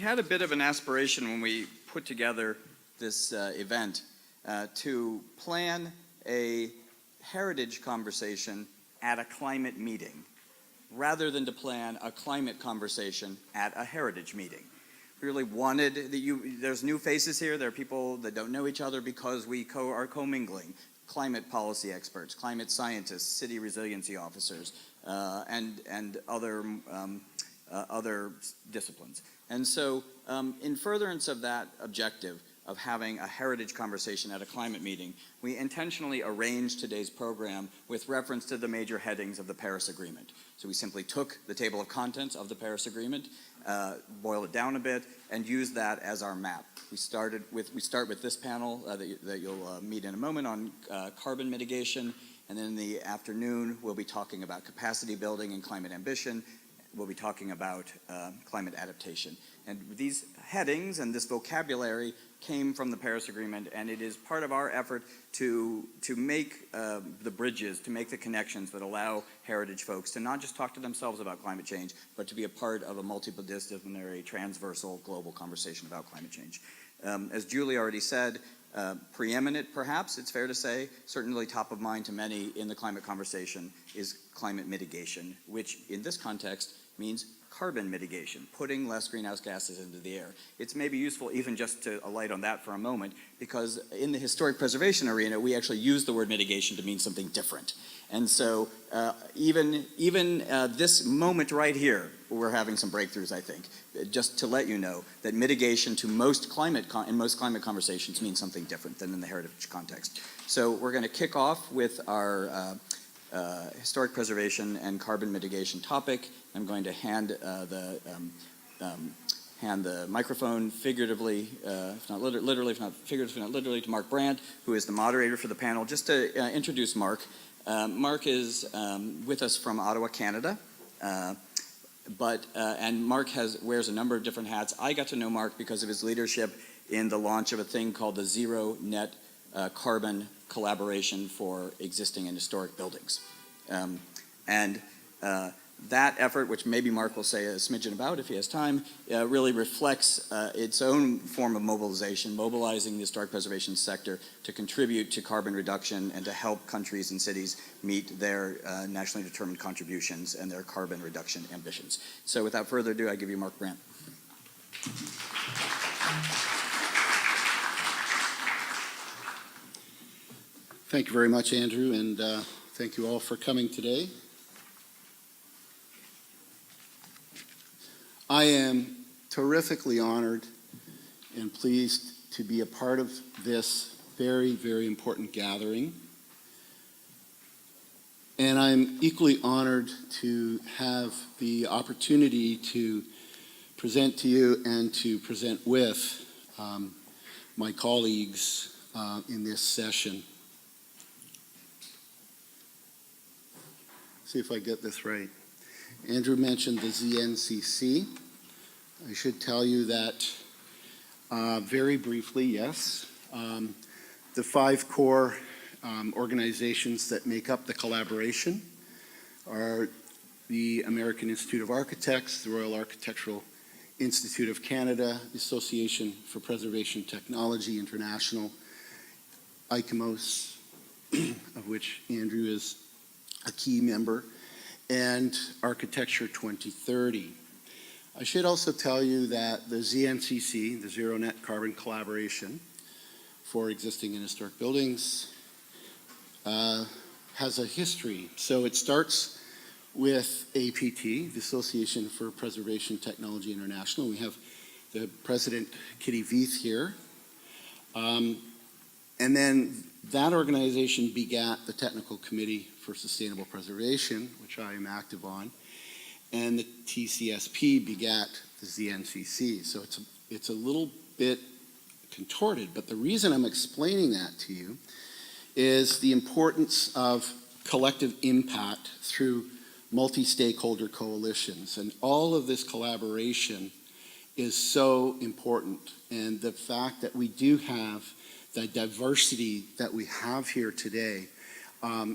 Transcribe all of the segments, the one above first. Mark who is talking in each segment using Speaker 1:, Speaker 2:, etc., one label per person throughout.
Speaker 1: had a bit of an aspiration when we put together this event to plan a heritage conversation at a climate meeting, rather than to plan a climate conversation at a heritage meeting. We really wanted, there's new faces here, there are people that don't know each other because we are commingling. Climate policy experts, climate scientists, city resiliency officers, and other disciplines. And so in furtherance of that objective of having a heritage conversation at a climate meeting, we intentionally arranged today's program with reference to the major headings of the Paris Agreement. So we simply took the table of contents of the Paris Agreement, boiled it down a bit, and used that as our map. We start with this panel that you'll meet in a moment on carbon mitigation, and then in the afternoon we'll be talking about capacity building and climate ambition. We'll be talking about climate adaptation. And these headings and this vocabulary came from the Paris Agreement, and it is part of our effort to make the bridges, to make the connections that allow heritage folks to not just talk to themselves about climate change, but to be a part of a multidisciplinary, transversal, global conversation about climate change. As Julie already said, preeminent perhaps, it's fair to say, certainly top of mind to many in the climate conversation is climate mitigation, which in this context means carbon mitigation, putting less greenhouse gases into the air. It's maybe useful even just to alight on that for a moment, because in the historic preservation arena, we actually use the word mitigation to mean something different. And so even this moment right here, we're having some breakthroughs, I think, just to let you know that mitigation to most climate conversations means something different than in the heritage context. So we're going to kick off with our historic preservation and carbon mitigation topic. I'm going to hand the microphone figuratively, if not literally, if not figuratively, if not literally, to Mark Brandt, who is the moderator for the panel. Just to introduce Mark. Mark is with us from Ottawa, Canada, and Mark wears a number of different hats. I got to know Mark because of his leadership in the launch of a thing called the Zero Net Carbon Collaboration for Existing and Historic Buildings. That effort, which maybe Mark will say a smidgen about if he has time, really reflects its own form of mobilization, mobilizing the historic preservation sector to contribute to carbon reduction and to help countries and cities meet their nationally determined contributions and their carbon reduction ambitions. So without further ado, I give you Mark Brandt.
Speaker 2: Thank you very much, Andrew, and thank you all for coming today. I am terrifically honored and pleased to be a part of this very, very important gathering. And I'm equally honored to have the opportunity to present to you and to present with my colleagues in this session. See if I get this right. Andrew mentioned the ZNCC. I should tell you that very briefly, yes, the 5 core organizations that make up the collaboration are the American Institute of Architects, the Royal Architectural Institute of Canada, the Association for Preservation Technology International, ICOMOS, of which Andrew is a key member, and Architecture 2030. I should also tell you that the ZNCC, the Zero Net Carbon Collaboration for Existing and Historic Buildings, has a history. So it starts with APT, the Association for Preservation Technology International. We have the president, Kitty Veith, here. And then that organization begat the Technical Committee for Sustainable Preservation, which I am active on, and the TCSP begat the ZNCC. So it's a little bit contorted, but the reason I'm explaining that to you is the importance of collective impact through multi-stakeholder coalitions. And all of this collaboration is so important. And the fact that we do have the diversity that we have here today,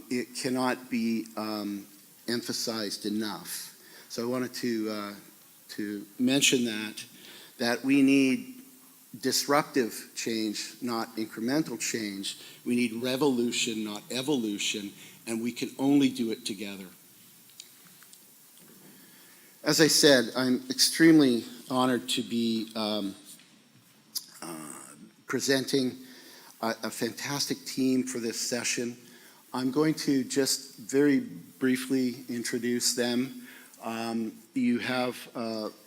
Speaker 2: it cannot be emphasized enough. So I wanted to mention that that we need disruptive change, not incremental change. We need revolution, not evolution, and we can only do it together. As I said, I'm extremely honored to be presenting a fantastic team for this session. I'm going to just very briefly introduce them. You have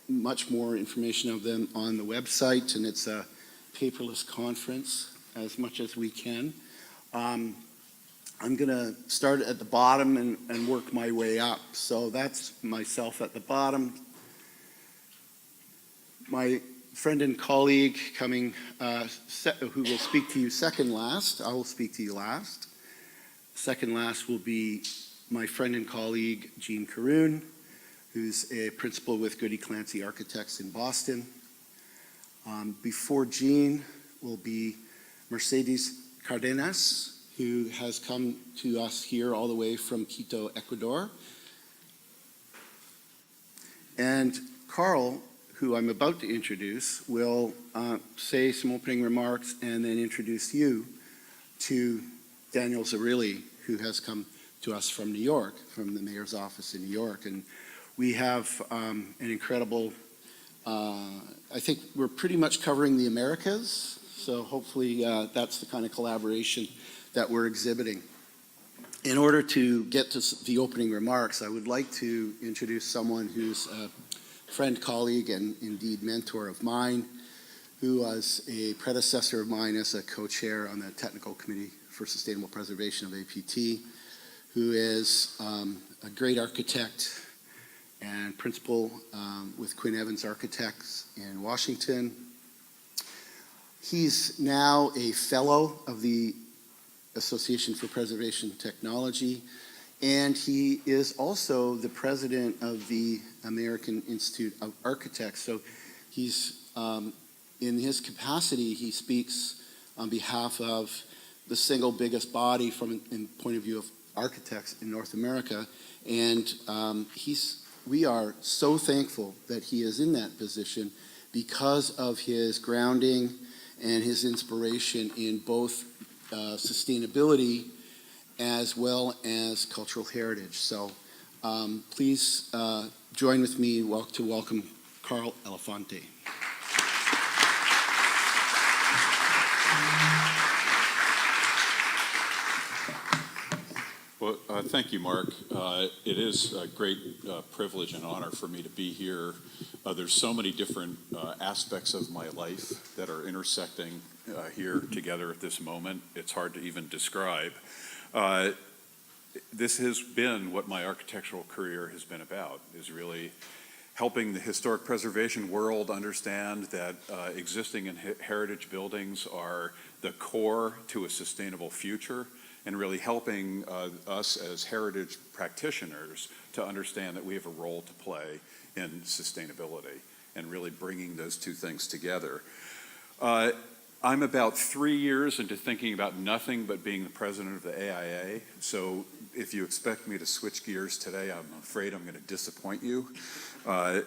Speaker 2: much more information of them on the website, and it's a paperless conference as much as we can. I'm going to start at the bottom and work my way up. So that's myself at the bottom. My friend and colleague coming, who will speak to you second last. I will speak to you last. Second last will be my friend and colleague, Jean Carroon, who's a principal with Goody, Clancy Architects in Boston. Before Jean will be Mercedes Cardenas, who has come to us here all the way from Quito, Ecuador. And Carl, who I'm about to introduce, will say some opening remarks and then introduce you to Daniel Zarrilli, who has come to us from New York, from the mayor's office in New York. And we have an incredible, I think we're pretty much covering the Americas, so hopefully that's the kind of collaboration that we're exhibiting. In order to get to the opening remarks, I would like to introduce someone who's a friend, colleague, and indeed mentor of mine, who was a predecessor of mine as a co-chair on the Technical Committee for Sustainable Preservation of APT, who is a great architect and principal with Quinn Evans Architects in Washington. He's now a fellow of the Association for Preservation Technology, and he is also the president of the American Institute of Architects. So he's, in his capacity, he speaks on behalf of the single biggest body from in point of view of architects in North America, and we are so thankful that he is in that position because of his grounding and his inspiration in both sustainability as well as cultural heritage. So please join with me to welcome Carl Elefante.
Speaker 3: Well, thank you, Mark. It is a great privilege and honor for me to be here. There's so many different aspects of my life that are intersecting here together at this moment. It's hard to even describe. This has been what my architectural career has been about, is really helping the historic preservation world understand that existing and heritage buildings are the core to a sustainable future, and really helping us as heritage practitioners to understand that we have a role to play in sustainability and really bringing those two things together. I'm about 3 years into thinking about nothing but being the president of the AIA, so if you expect me to switch gears today, I'm afraid I'm going to disappoint you. I'm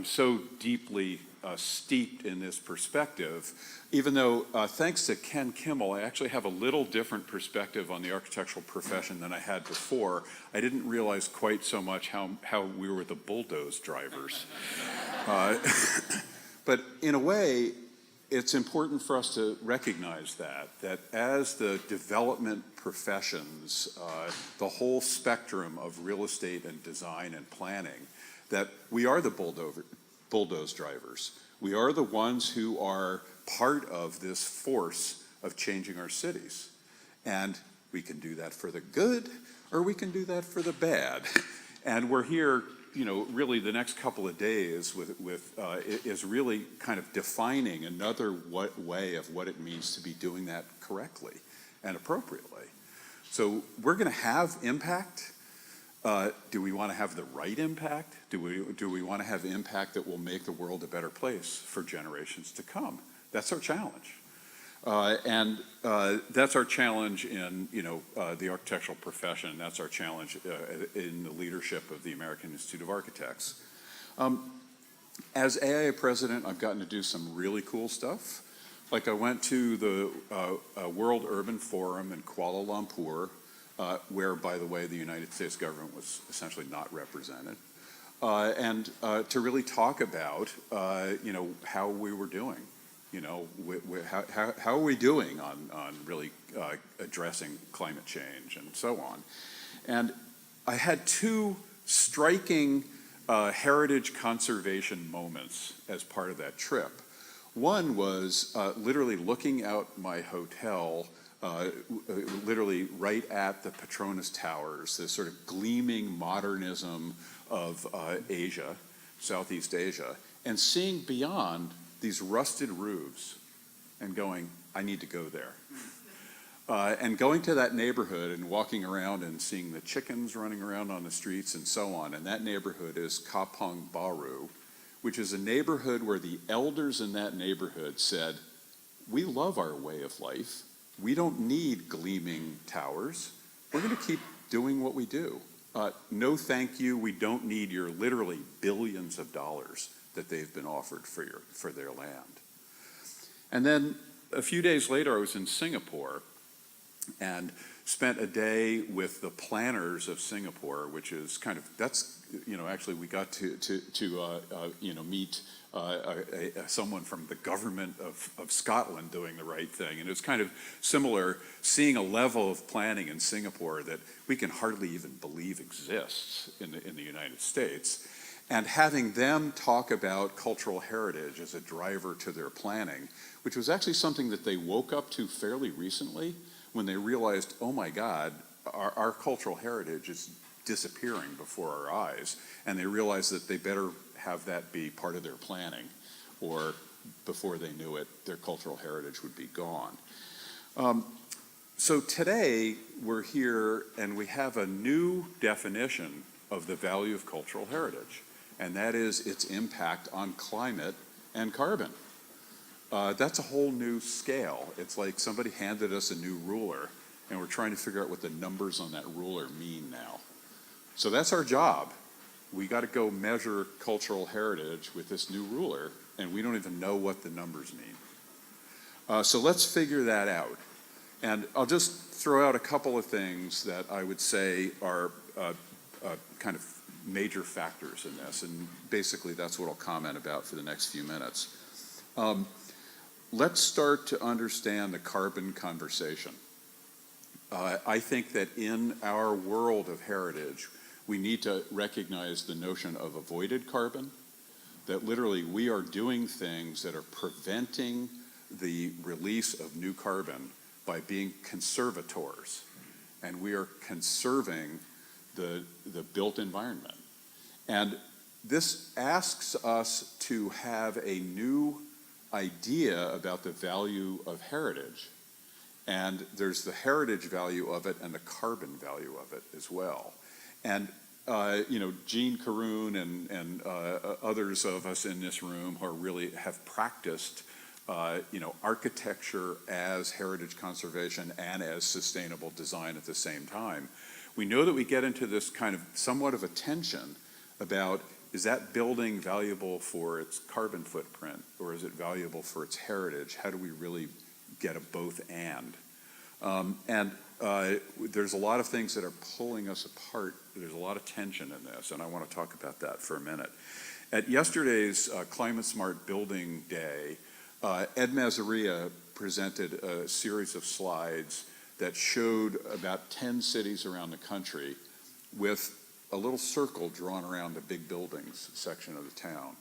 Speaker 3: so deeply steeped in this perspective, even though thanks to Ken Kimmel, I actually have a little different perspective on the architectural profession than I had before. I didn't realize quite so much how we were the bulldoze drivers. But in a way, it's important for us to recognize that as the development professions, the whole spectrum of real estate and design and planning, that we are the bulldoze drivers. We are the ones who are part of this force of changing our cities. And we can do that for the good, or we can do that for the bad. And we're here, really the next couple of days is really kind of defining another way of what it means to be doing that correctly and appropriately. So we're going to have impact. Do we want to have the right impact? Do we want to have impact that will make the world a better place for generations to come? That's our challenge. And that's our challenge in the architectural profession. That's our challenge in the leadership of the American Institute of Architects. As AIA president, I've gotten to do some really cool stuff. Like I went to the World Urban Forum in Kuala Lumpur, where, by the way, the United States government was essentially not represented, and to really talk about, how we were doing. How are we doing on really addressing climate change and so on. And I had two striking heritage conservation moments as part of that trip. One was literally looking out my hotel, literally right at the Petronas Towers, this sort of gleaming modernism of Asia, Southeast Asia, and seeing beyond these rusted roofs and going, I need to go there. And going to that neighborhood and walking around and seeing the chickens running around on the streets and so on. And that neighborhood is Kapong Baru, which is a neighborhood where the elders in that neighborhood said, we love our way of life. We don't need gleaming towers. We're going to keep doing what we do. No thank you. We don't need your literally billions of dollars that they've been offered for their land. And then a few days later, I was in Singapore and spent a day with the planners of Singapore, which is kind of, that's, actually we got to meet someone from the government of Scotland doing the right thing. And it was kind of similar, seeing a level of planning in Singapore that we can hardly even believe exists in the United States. And having them talk about cultural heritage as a driver to their planning, which was actually something that they woke up to fairly recently when they realized, oh my God, our cultural heritage is disappearing before our eyes. And they realized that they better have that be part of their planning, or before they knew it, their cultural heritage would be gone. So today we're here and we have a new definition of the value of cultural heritage, and that is its impact on climate and carbon. That's a whole new scale. It's like somebody handed us a new ruler and we're trying to figure out what the numbers on that ruler mean now. So that's our job. We got to go measure cultural heritage with this new ruler, and we don't even know what the numbers mean. So let's figure that out. And I'll just throw out a couple of things that I would say are kind of major factors in this, and basically that's what I'll comment about for the next few minutes. Let's start to understand the carbon conversation. I think that in our world of heritage, we need to recognize the notion of avoided carbon, that literally we are doing things that are preventing the release of new carbon by being conservators, and we are conserving the built environment. And this asks us to have a new idea about the value of heritage. And there's the heritage value of it and the carbon value of it as well. And Gene Carroon and others of us in this room who really have practiced architecture as heritage conservation and as sustainable design at the same time. We know that we get into this kind of somewhat of a tension about, is that building valuable for its carbon footprint, or is it valuable for its heritage? How do we really get a both and? There's a lot of things that are pulling us apart. There's a lot of tension in this, and I want to talk about that for a minute. At yesterday's Climate Smart Building Day, Ed Mazzaria presented a series of slides that showed about 10 cities around the country with a little circle drawn around the big buildings section of the town.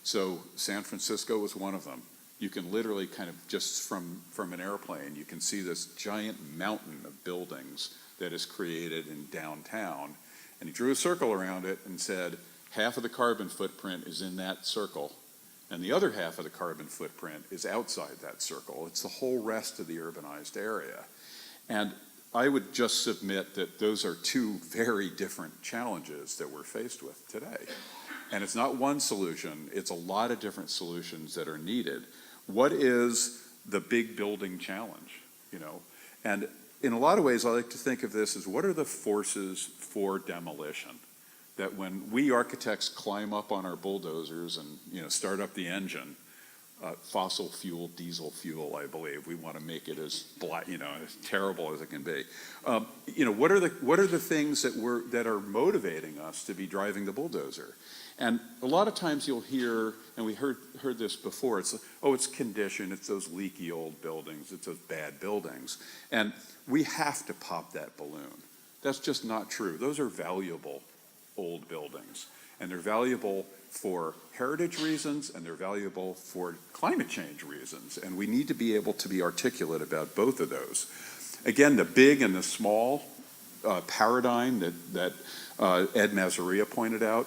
Speaker 3: So San Francisco was one of them. You can literally kind of just from an airplane, you can see this giant mountain of buildings that is created in downtown. And he drew a circle around it and said, half of the carbon footprint is in that circle, and the other half of the carbon footprint is outside that circle. It's the whole rest of the urbanized area. And I would just submit that those are two very different challenges that we're faced with today. And it's not one solution, it's a lot of different solutions that are needed. What is the big building challenge, And in a lot of ways, I like to think of this as, what are the forces for demolition? that when we architects climb up on our bulldozers and, you know, start up the engine, fossil fuel, diesel fuel, I believe. We want to make it as you know, as terrible as it can be. You know, what are the things that are motivating us to be driving the bulldozer? And a lot of times you'll hear, and we heard this before, it's, oh, it's condition, it's those leaky old buildings, it's those bad buildings. And we have to pop that balloon. That's just not true. Those are valuable old buildings. And they're valuable for heritage reasons, and they're valuable for climate change reasons. And we need to be able to be articulate about both of those. Again, the big and the small paradigm that Ed Mazzaria pointed out,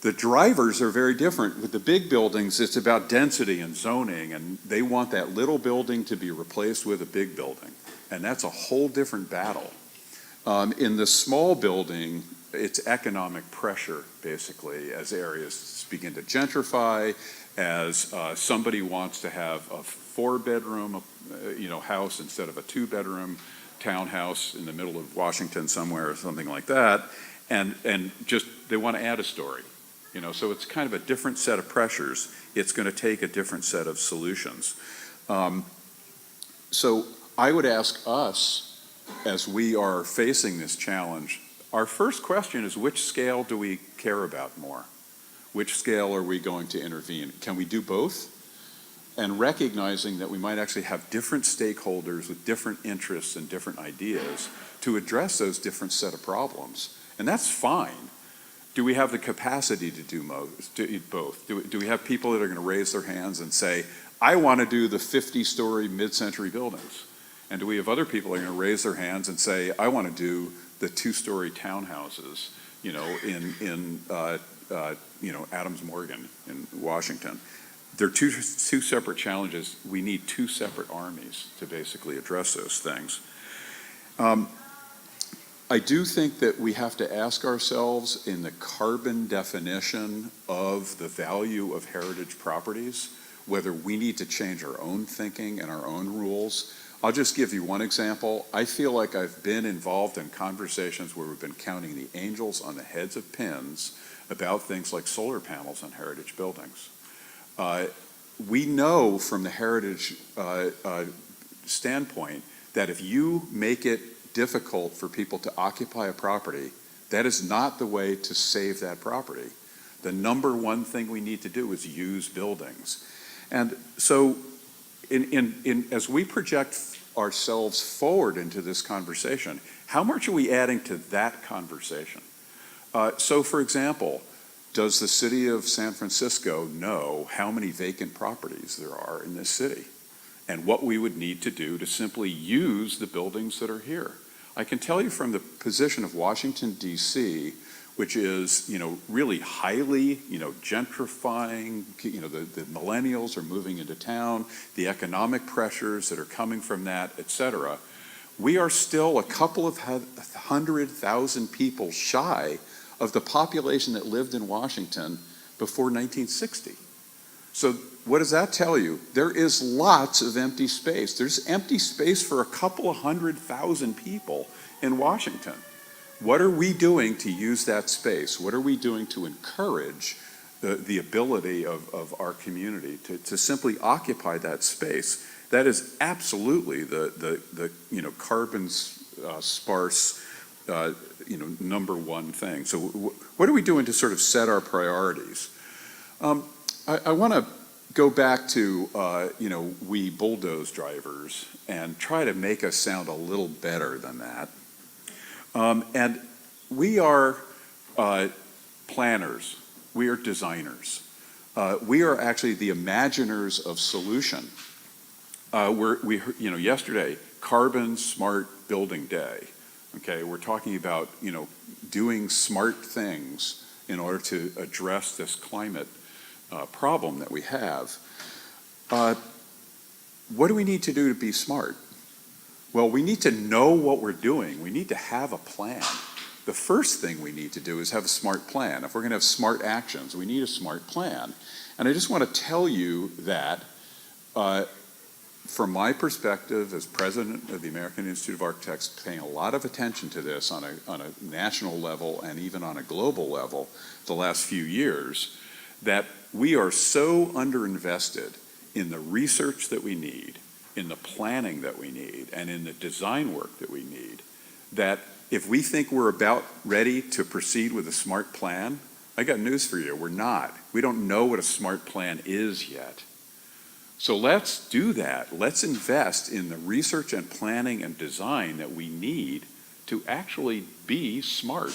Speaker 3: the drivers are very different. With the big buildings, it's about density and zoning, and they want that little building to be replaced with a big building. And that's a whole different battle. In the small building, it's economic pressure, basically, as areas begin to gentrify, as somebody wants to have a 4-bedroom you know, house instead of a 2-bedroom townhouse in the middle of Washington somewhere or something like that, and just they want to add a story. You know, so it's kind of a different set of pressures. It's going to take a different set of solutions. So I would ask us, as we are facing this challenge, our first question is, which scale do we care about more? Which scale are we going to intervene? Can we do both? And recognizing that we might actually have different stakeholders with different interests and different ideas to address those different set of problems. And that's fine. Do we have the capacity to do both? Do we have people that are going to raise their hands and say, I want to do the 50-story mid-century buildings? And do we have other people that are going to raise their hands and say, I want to do the 2-story townhouses, you know, in you know, Adams Morgan in Washington? They're two separate challenges. We need 2 separate armies to basically address those things. I do think that we have to ask ourselves, in the carbon definition of the value of heritage properties, whether we need to change our own thinking and our own rules. I'll just give you one example. I feel like I've been involved in conversations where we've been counting the angels on the heads of pins about things like solar panels on heritage buildings. We know from the heritage standpoint that if you make it difficult for people to occupy a property, that is not the way to save that property. The number one thing we need to do is use buildings. And so as we project ourselves forward into this conversation, how much are we adding to that conversation? So for example, does the city of San Francisco know how many vacant properties there are in this city? And what we would need to do to simply use the buildings that are here? I can tell you from the position of Washington, D.C., which is, you know, really highly, you know, gentrifying, you know, the millennials are moving into town, the economic pressures that are coming from that, et cetera. We are still a couple of 100,000 people shy of the population that lived in Washington before 1960. So what does that tell you? There is lots of empty space. There's empty space for a couple of 100,000 people in Washington. What are we doing to use that space? What are we doing to encourage the ability of our community to simply occupy that space? That is absolutely the you know, carbon sparse you know, number one thing. So what are we doing to sort of set our priorities? I want to go back to, you know, we bulldoze drivers and try to make us sound a little better than that. And we are planners. We are designers. We are actually the imaginers of solution. We you know, yesterday, Carbon Smart Building Day. Okay, we're talking about, you know, doing smart things in order to address this climate problem that we have. What do we need to do to be smart? Well, we need to know what we're doing. We need to have a plan. The first thing we need to do is have a smart plan. If we're going to have smart actions, we need a smart plan. And I just want to tell you that from my perspective as president of the American Institute of Architects, paying a lot of attention to this on a national level and even on a global level the last few years, that we are so underinvested in the research that we need, in the planning that we need, and in the design work that we need, that if we think we're about ready to proceed with a smart plan, I got news for you, we're not. We don't know what a smart plan is yet. So let's do that. Let's invest in the research and planning and design that we need to actually be smart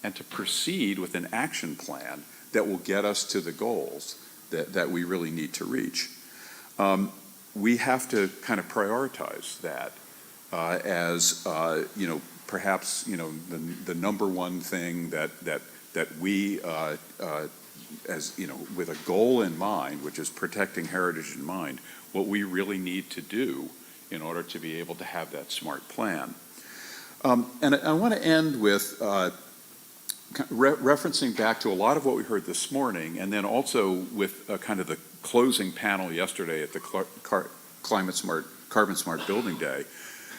Speaker 3: and to proceed with an action plan that will get us to the goals that we really need to reach. We have to kind of prioritize that as perhaps the number one thing that we as with a goal in mind, which is protecting heritage in mind, what we really need to do in order to be able to have that smart plan. And I want to end with referencing back to a lot of what we heard this morning, and then also with kind of the closing panel yesterday at the Carbon Smart Building Day,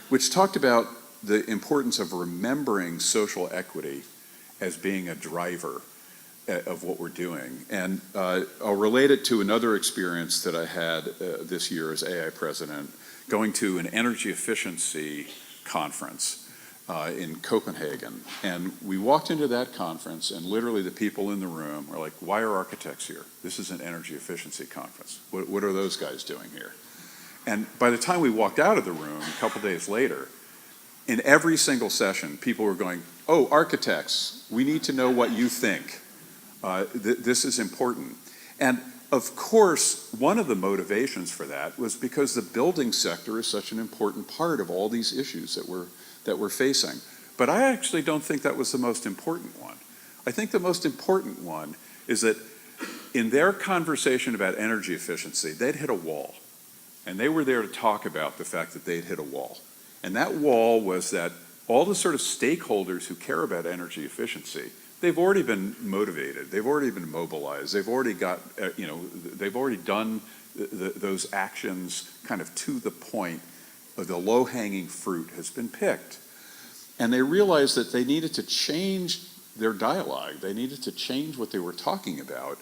Speaker 3: which talked about the importance of remembering social equity as being a driver of what we're doing. And I'll relate it to another experience that I had this year as AI president, going to an energy efficiency conference in Copenhagen. And we walked into that conference, and literally the people in the room were like, why are architects here? This is an energy efficiency conference. What are those guys doing here? And by the time we walked out of the room, a couple days later, in every single session, people were going, oh, architects, we need to know what you think. This is important. And of course, one of the motivations for that was because the building sector is such an important part of all these issues that we're facing. But I actually don't think that was the most important one. I think the most important one is that in their conversation about energy efficiency, they'd hit a wall. And they were there to talk about the fact that they'd hit a wall. And that wall was that all the sort of stakeholders who care about energy efficiency, they've already been motivated, they've already been mobilized, they've already got, they've already done those actions kind of to the point of the low-hanging fruit has been picked. And they realized that they needed to change their dialogue, they needed to change what they were talking about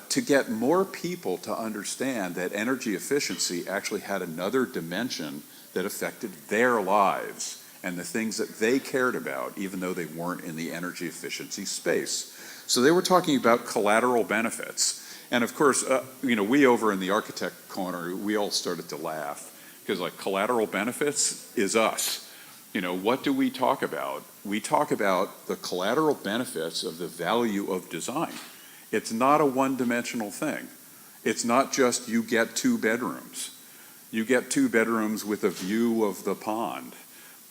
Speaker 3: to get more people to understand that energy efficiency actually had another dimension that affected their lives and the things that they cared about, even though they weren't in the energy efficiency space. So they were talking about collateral benefits. And of course, we over in the architect corner, we all started to laugh because like collateral benefits is us. What do we talk about? We talk about the collateral benefits of the value of design. It's not a one-dimensional thing. It's not just you get 2 bedrooms. You get 2 bedrooms with a view of the pond.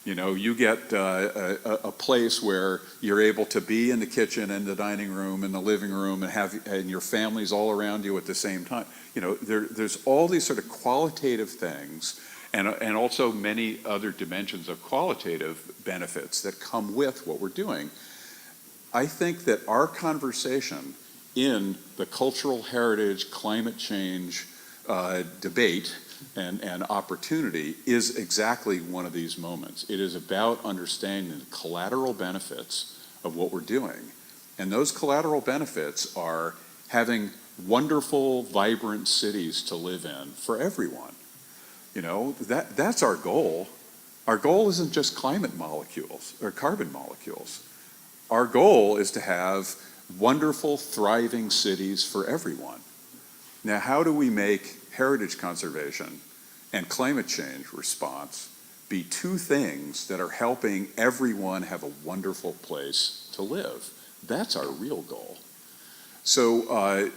Speaker 3: You get a place where you're able to be in the kitchen and the dining room and the living room and your family's all around you at the same time. There's all these sort of qualitative things and also many other dimensions of qualitative benefits that come with what we're doing. I think that our conversation in the cultural heritage, climate change debate and opportunity is exactly one of these moments. It is about understanding the collateral benefits of what we're doing. And those collateral benefits are having wonderful, vibrant cities to live in for everyone. That's our goal. Our goal isn't just climate molecules or carbon molecules. Our goal is to have wonderful, thriving cities for everyone. Now, how do we make heritage conservation and climate change response be 2 things that are helping everyone have a wonderful place to live? That's our real goal. So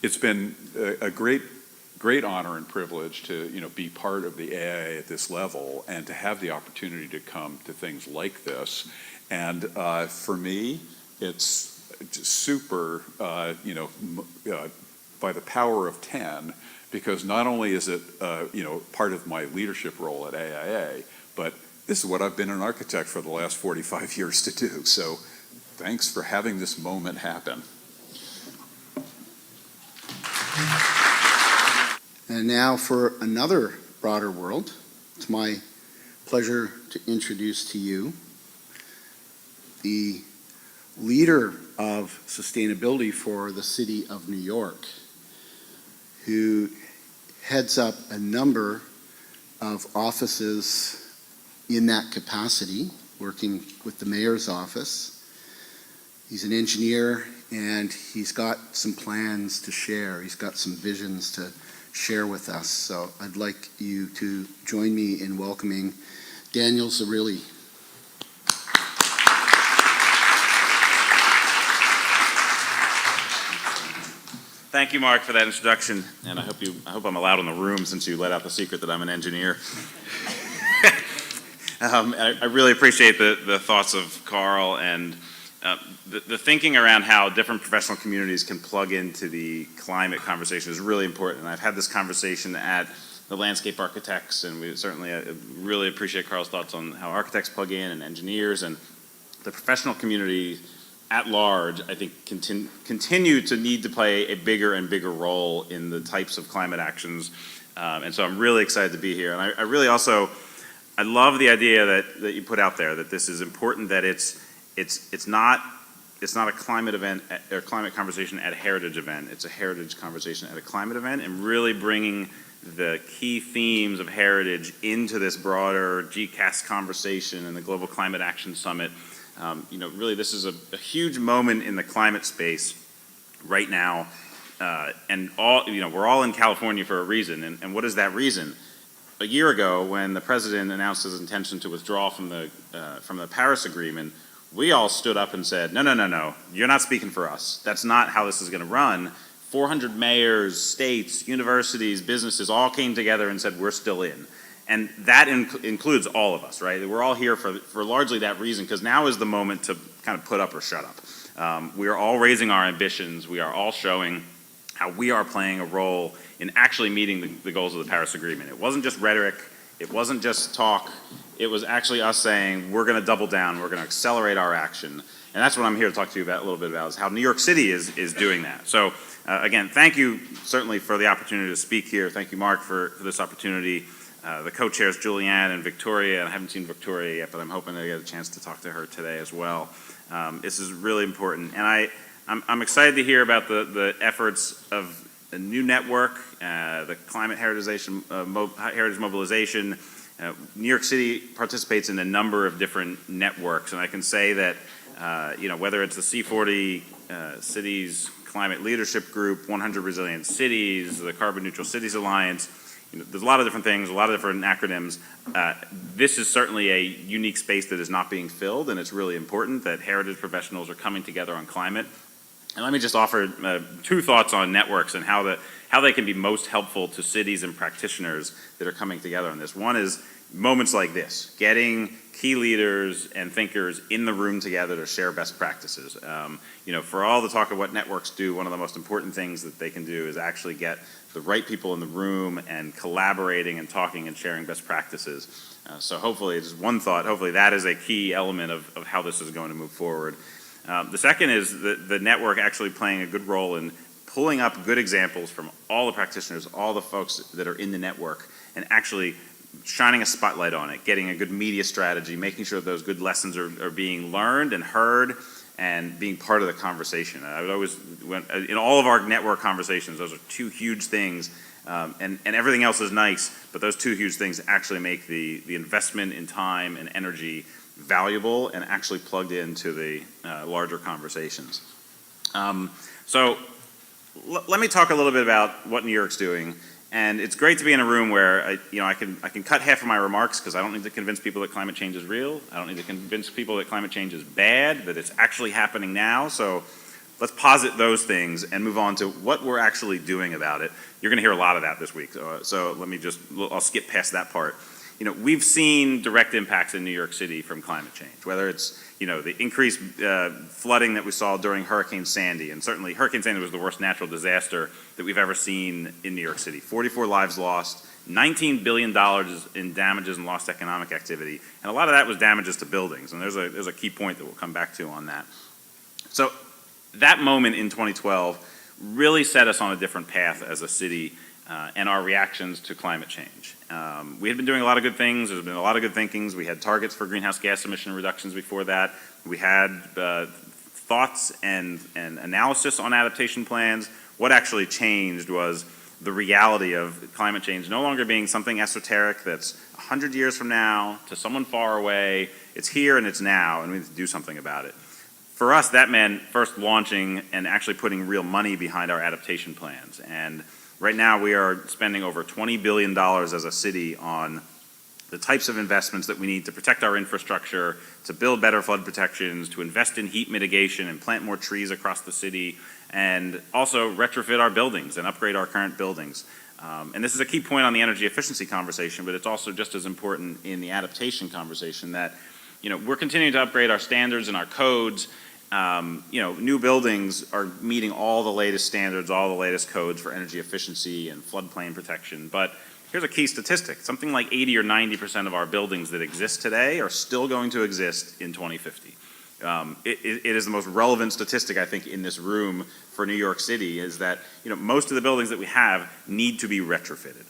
Speaker 3: it's been a great honor and privilege to be part of the AIA at this level and to have the opportunity to come to things like this. And for me, it's just super, by the power of 10, because not only is it, part of my leadership role at AIA, but this is what I've been an architect for the last 45 years to do. So thanks for having this moment happen.
Speaker 2: And now for another broader world, it's my pleasure to introduce to you the leader of sustainability for the city of New York, who heads up a number of offices in that capacity, working with the mayor's office. He's an engineer, and he's got some plans to share. He's got some visions to share with us. So I'd like you to join me in welcoming Daniel Zarrilli.
Speaker 4: Thank you, Mark, for that introduction, and I hope I'm allowed in the room since you let out the secret that I'm an engineer. I really appreciate the thoughts of Carl and the thinking around how different professional communities can plug into the climate conversation is really important. And I've had this conversation at the landscape architects, and we certainly really appreciate Carl's thoughts on how architects plug in and engineers, and the professional community at large, I think, continue to need to play a bigger and bigger role in the types of climate actions. And so I'm really excited to be here. And I really also, I love the idea that you put out there, that this is important, that it's not a climate event or climate conversation at a heritage event. It's a heritage conversation at a climate event, and really bringing the key themes of heritage into this broader GCAS conversation and the Global Climate Action Summit. Really, this is a huge moment in the climate space right now, and we're all in California for a reason. And what is that reason? A year ago, when the president announced his intention to withdraw from the Paris Agreement, we all stood up and said, no, you're not speaking for us. That's not how this is going to run. 400 mayors, states, universities, businesses all came together and said, we're still in. And that includes all of us, right? We're all here for largely that reason, because now is the moment to kind of put up or shut up. We are all raising our ambitions. We are all showing how we are playing a role in actually meeting the goals of the Paris Agreement. It wasn't just rhetoric. It wasn't just talk. It was actually us saying, we're going to double down. We're going to accelerate our action. And that's what I'm here to talk to you about a little bit about, is how New York City is doing that. So again, thank you certainly for the opportunity to speak here. Thank you, Mark, for this opportunity. The co-chairs, Julianne and Victoria, and I haven't seen Victoria yet, but I'm hoping to get a chance to talk to her today as well. This is really important. And I'm excited to hear about the efforts of a new network, the Climate Heritage Mobilization. New York City participates in a number of different networks, and I can say that, whether it's the C40 Cities Climate Leadership Group, 100 Resilient Cities, the Carbon Neutral Cities Alliance, there's a lot of different things, a lot of different acronyms. This is certainly a unique space that is not being filled, and it's really important that heritage professionals are coming together on climate. And let me just offer two thoughts on networks and how they can be most helpful to cities and practitioners that are coming together on this. One is moments like this, getting key leaders and thinkers in the room together to share best practices. For all the talk of what networks do, one of the most important things that they can do is actually get the right people in the room and collaborating and talking and sharing best practices. So hopefully, just one thought, hopefully that is a key element of how this is going to move forward. The second is the network actually playing a good role in pulling up good examples from all the practitioners, all the folks that are in the network, and actually shining a spotlight on it, getting a good media strategy, making sure those good lessons are being learned and heard, and being part of the conversation. I would always, in all of our network conversations, those are two huge things, and everything else is nice, but those two huge things actually make the investment in time and energy valuable and actually plugged into the larger conversations. So let me talk a little bit about what New York's doing. And it's great to be in a room where I can cut half of my remarks, because I don't need to convince people that climate change is real. I don't need to convince people that climate change is bad, that it's actually happening now. So let's posit those things and move on to what we're actually doing about it. You're going to hear a lot of that this week. So I'll skip past that part. We've seen direct impacts in New York City from climate change, whether it's the increased flooding that we saw during Hurricane Sandy, and certainly Hurricane Sandy was the worst natural disaster that we've ever seen in New York City. 44 lives lost, $19 billion in damages and lost economic activity, and a lot of that was damages to buildings, and there's a key point that we'll come back to on that. So that moment in 2012 really set us on a different path as a city, and our reactions to climate change. We had been doing a lot of good things. There's been a lot of good thinkings. We had targets for greenhouse gas emission reductions before that. We had thoughts and analysis on adaptation plans. What actually changed was the reality of climate change no longer being something esoteric that's 100 years from now to someone far away. It's here and it's now, and we need to do something about it. For us, that meant first launching and actually putting real money behind our adaptation plans. And right now we are spending over $20 billion as a city on the types of investments that we need to protect our infrastructure, to build better flood protections, to invest in heat mitigation and plant more trees across the city, and also retrofit our buildings and upgrade our current buildings. And this is a key point on the energy efficiency conversation, but it's also just as important in the adaptation conversation that, we're continuing to upgrade our standards and our codes. New buildings are meeting all the latest standards, all the latest codes for energy efficiency and floodplain protection. But here's a key statistic. Something like 80 or 90% of our buildings that exist today are still going to exist in 2050. It is the most relevant statistic, I think, in this room for New York City, is that most of the buildings that we have need to be retrofitted.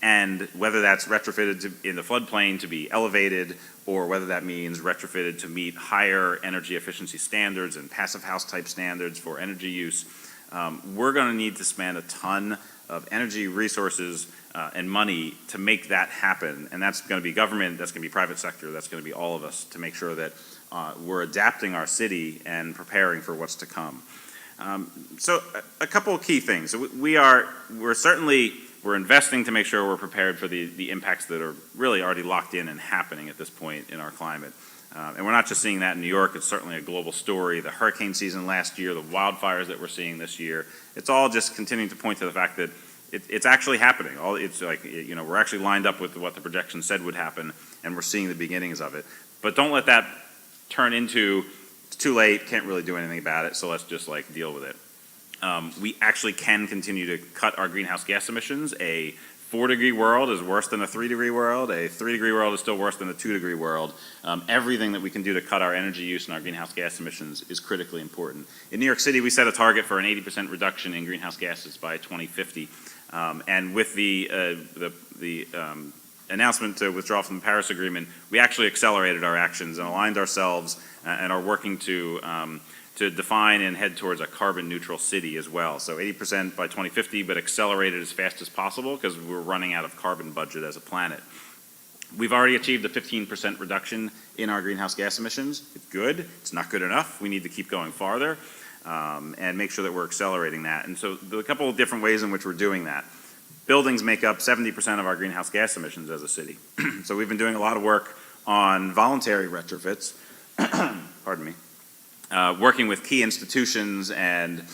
Speaker 4: And whether that's retrofitted in the floodplain to be elevated, or whether that means retrofitted to meet higher energy efficiency standards and passive house type standards for energy use, we're going to need to spend a ton of energy, resources, and money to make that happen. And that's going to be government, that's going to be private sector, that's going to be all of us to make sure that we're adapting our city and preparing for what's to come. So a couple of key things. We're investing to make sure we're prepared for the impacts that are really already locked in and happening at this point in our climate. And we're not just seeing that in New York, it's certainly a global story. The hurricane season last year, the wildfires that we're seeing this year, it's all just continuing to point to the fact that it's actually happening. It's like, we're actually lined up with what the projection said would happen, and we're seeing the beginnings of it. But don't let that turn into, it's too late, can't really do anything about it, so let's just deal with it. We actually can continue to cut our greenhouse gas emissions. A 4-degree world is worse than a 3-degree world. A 3-degree world is still worse than a 2-degree world. Everything that we can do to cut our energy use and our greenhouse gas emissions is critically important. In New York City, we set a target for an 80% reduction in greenhouse gases by 2050. And with the announcement to withdraw from the Paris Agreement, we actually accelerated our actions and aligned ourselves and are working to define and head towards a carbon neutral city as well. So 80% by 2050, but accelerated as fast as possible because we're running out of carbon budget as a planet. We've already achieved a 15% reduction in our greenhouse gas emissions. It's good, it's not good enough. We need to keep going farther and make sure that we're accelerating that. And so there are a couple of different ways in which we're doing that. Buildings make up 70% of our greenhouse gas emissions as a city. So we've been doing a lot of work on voluntary retrofits, pardon me, working with key institutions and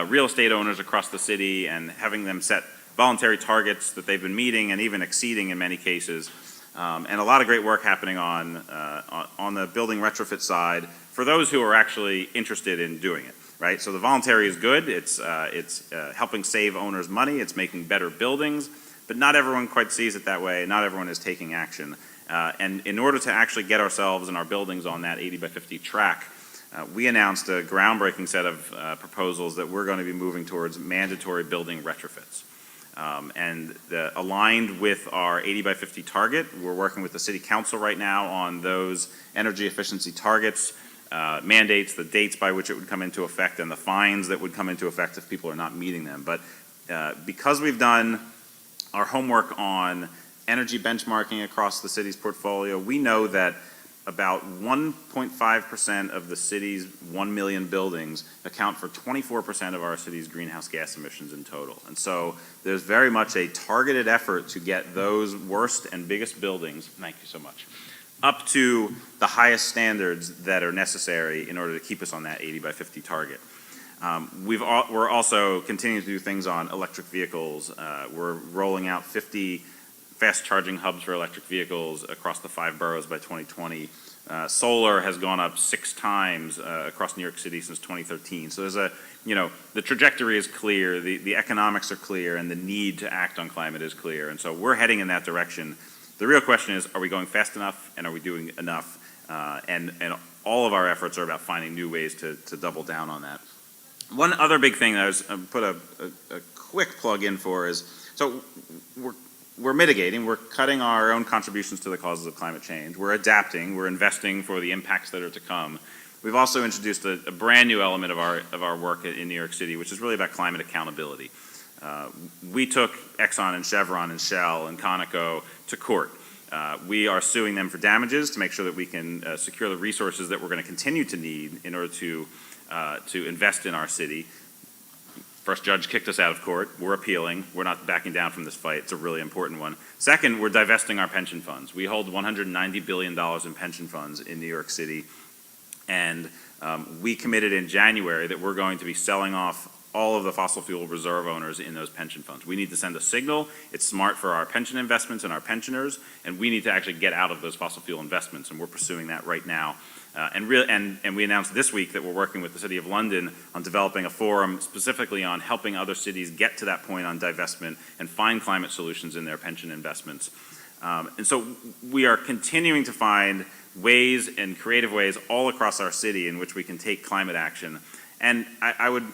Speaker 4: real estate owners across the city and having them set voluntary targets that they've been meeting and even exceeding in many cases. And a lot of great work happening on the building retrofit side for those who are actually interested in doing it, right? So the voluntary is good. It's helping save owners money. It's making better buildings, but not everyone quite sees it that way. Not everyone is taking action. And in order to actually get ourselves and our buildings on that 80 by 50 track, we announced a groundbreaking set of proposals that we're going to be moving towards mandatory building retrofits. And aligned with our 80 by 50 target, we're working with the City Council right now on those energy efficiency targets, mandates, the dates by which it would come into effect, and the fines that would come into effect if people are not meeting them. But because we've done our homework on energy benchmarking across the city's portfolio, we know that about 1.5% of the city's 1 million buildings account for 24% of our city's greenhouse gas emissions in total. And so there's very much a targeted effort to get those worst and biggest buildings, thank you so much, up to the highest standards that are necessary in order to keep us on that 80 by 50 target. We're also continuing to do things on electric vehicles. We're rolling out 50 fast charging hubs for electric vehicles across the 5 boroughs by 2020. Solar has gone up 6 times across New York City since 2013. So there's the trajectory is clear, the economics are clear, and the need to act on climate is clear. And so we're heading in that direction. The real question is, are we going fast enough and are we doing enough? And all of our efforts are about finding new ways to double down on that. One other big thing that I was put a quick plug-in for is, so we're mitigating, we're cutting our own contributions to the causes of climate change, we're adapting, we're investing for the impacts that are to come. We've also introduced a brand new element of our work in New York City, which is really about climate accountability. We took Exxon and Chevron and Shell and Conoco to court. We are suing them for damages to make sure that we can secure the resources that we're going to continue to need in order to invest in our city. First judge kicked us out of court. We're appealing. We're not backing down from this fight. It's a really important one. Second, we're divesting our pension funds. We hold $190 billion in pension funds in New York City. And we committed in January that we're going to be selling off all of the fossil fuel reserve owners in those pension funds. We need to send a signal. It's smart for our pension investments and our pensioners, and we need to actually get out of those fossil fuel investments, and we're pursuing that right now. And we announced this week that we're working with the City of London on developing a forum specifically on helping other cities get to that point on divestment and find climate solutions in their pension investments. And so we are continuing to find ways and creative ways all across our city in which we can take climate action. And I would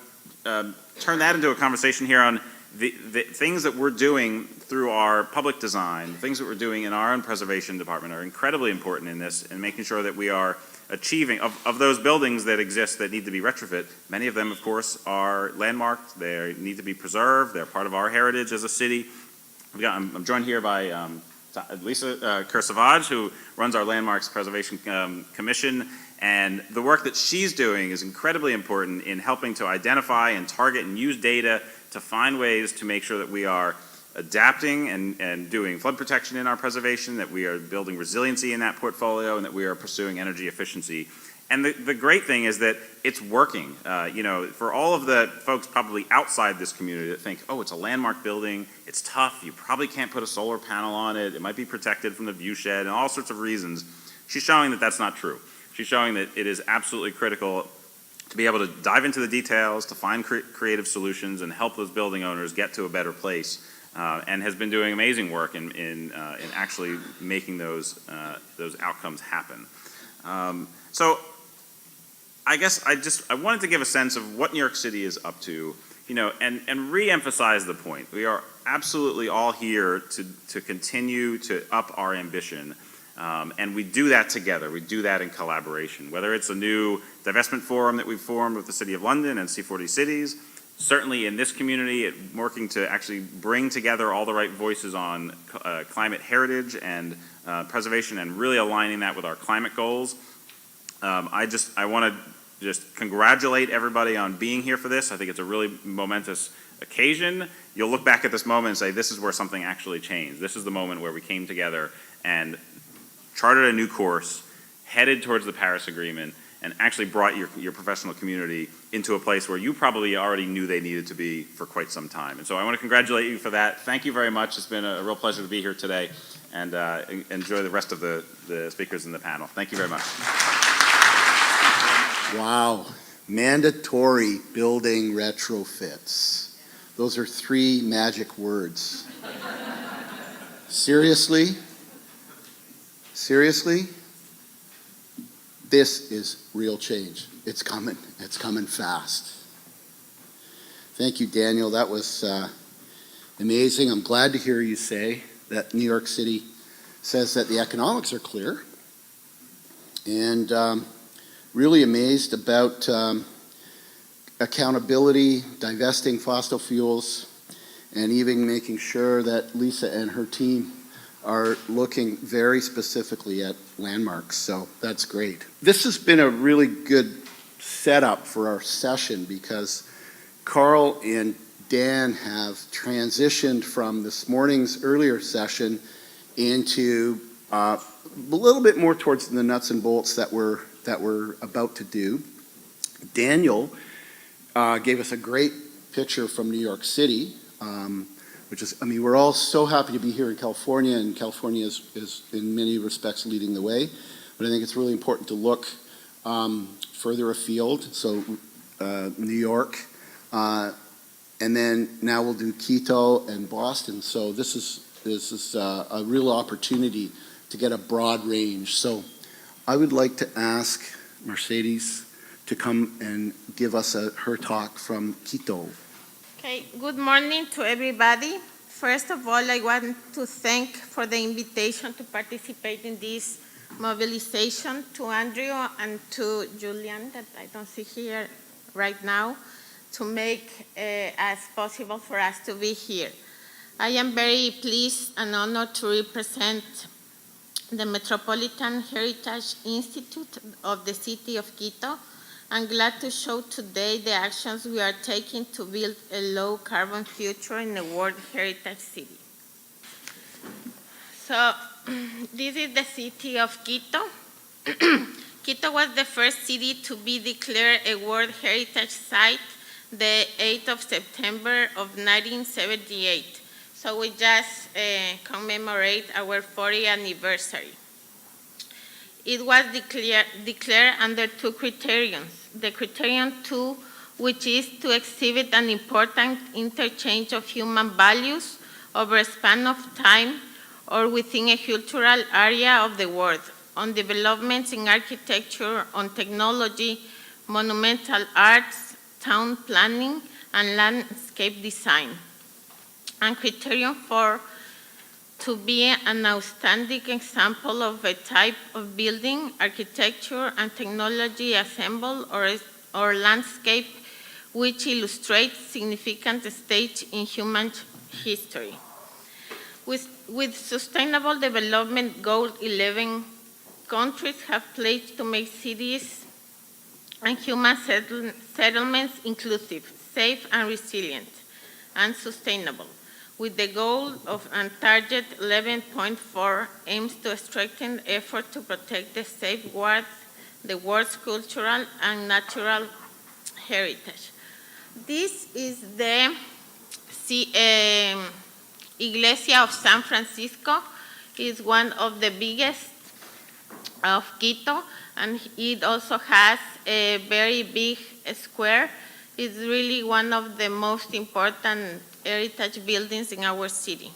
Speaker 4: turn that into a conversation here on the things that we're doing through our public design, the things that we're doing in our own preservation department are incredibly important in this, and making sure that we are achieving, of those buildings that exist that need to be retrofit, many of them, of course, are landmarked. They need to be preserved. They're part of our heritage as a city. I'm joined here by Lisa Kersavage, who runs our Landmarks Preservation Commission, and the work that she's doing is incredibly important in helping to identify and target and use data to find ways to make sure that we are adapting and doing flood protection in our preservation, that we are building resiliency in that portfolio, and that we are pursuing energy efficiency. And the great thing is that it's working. For all of the folks probably outside this community that think, oh, it's a landmark building, it's tough, you probably can't put a solar panel on it, it might be protected from the view shed, and all sorts of reasons, she's showing that that's not true. She's showing that it is absolutely critical to be able to dive into the details, to find creative solutions, and help those building owners get to a better place. And has been doing amazing work in actually making those outcomes happen. So I guess I wanted to give a sense of what New York City is up to, and re-emphasize the point. We are absolutely all here to continue to up our ambition. And we do that together. We do that in collaboration, whether it's a new divestment forum that we've formed with the City of London and C40 cities, certainly in this community, working to actually bring together all the right voices on climate heritage and preservation, and really aligning that with our climate goals. I want to just congratulate everybody on being here for this. I think it's a really momentous occasion. You'll look back at this moment and say, this is where something actually changed. This is the moment where we came together and charted a new course, headed towards the Paris Agreement, and actually brought your professional community into a place where you probably already knew they needed to be for quite some time. And so I want to congratulate you for that. Thank you very much. It's been a real pleasure to be here today, and enjoy the rest of the speakers in the panel. Thank you very much.
Speaker 2: Wow. Mandatory building retrofits. Those are 3 magic words. Seriously? Seriously? This is real change. It's coming. It's coming fast. Thank you, Daniel. That was amazing. I'm glad to hear you say that New York City says that the economics are clear. And really amazed about accountability, divesting fossil fuels, and even making sure that Lisa and her team are looking very specifically at landmarks, so that's great. This has been a really good setup for our session because Carl and Dan have transitioned from this morning's earlier session into a little bit more towards the nuts and bolts that we're about to do. Daniel gave us a great picture from New York City, which is, we're all so happy to be here in California, and California is in many respects leading the way. But I think it's really important to look further afield. So New York, and then now we'll do Quito and Boston. So this is a real opportunity to get a broad range. So I would like to ask Mercedes to come and give us her talk from Quito.
Speaker 5: Okay, good morning to everybody. First of all, I want to thank for the invitation to participate in this mobilization, to Andrew and to Julian, that I don't see here right now, to make as possible for us to be here. I am very pleased and honored to represent the Metropolitan Heritage Institute of the City of Quito. I'm glad to show today the actions we are taking to build a low-carbon future in a World Heritage City. So, this is the city of Quito. Quito was the first city to be declared a World Heritage Site the 8th of September of 1978. So we just commemorate our 40th anniversary. It was declared under two criterions. The criterion 2, which is to exhibit an important interchange of human values over a span of time or within a cultural area of the world, on developments in architecture, on technology, monumental arts, town planning, and landscape design. And criterion 4, to be an outstanding example of a type of building, architecture, and technology assemble or landscape which illustrates significant stage in human history. With Sustainable Development Goal 11, countries have pledged to make cities and human settlements inclusive, safe, and resilient, and sustainable, with the goal of and target 11.4 aims to strengthen effort to protect the safeguard the world's cultural and natural heritage. This is the Iglesia of San Francisco. It's one of the biggest of Quito, and it also has a very big square. It's really one of the most important heritage buildings in our city.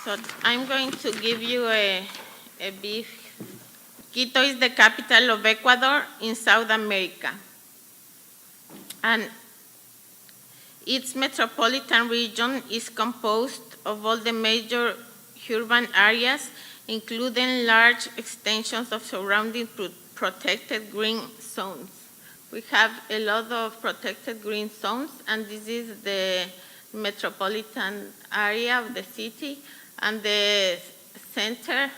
Speaker 5: So I'm going to give you a brief. Quito is the capital of Ecuador in South America. And its metropolitan region is composed of all the major urban areas, including large extensions of surrounding protected green zones. We have a lot of protected green zones, and this is the metropolitan area of the city, and the center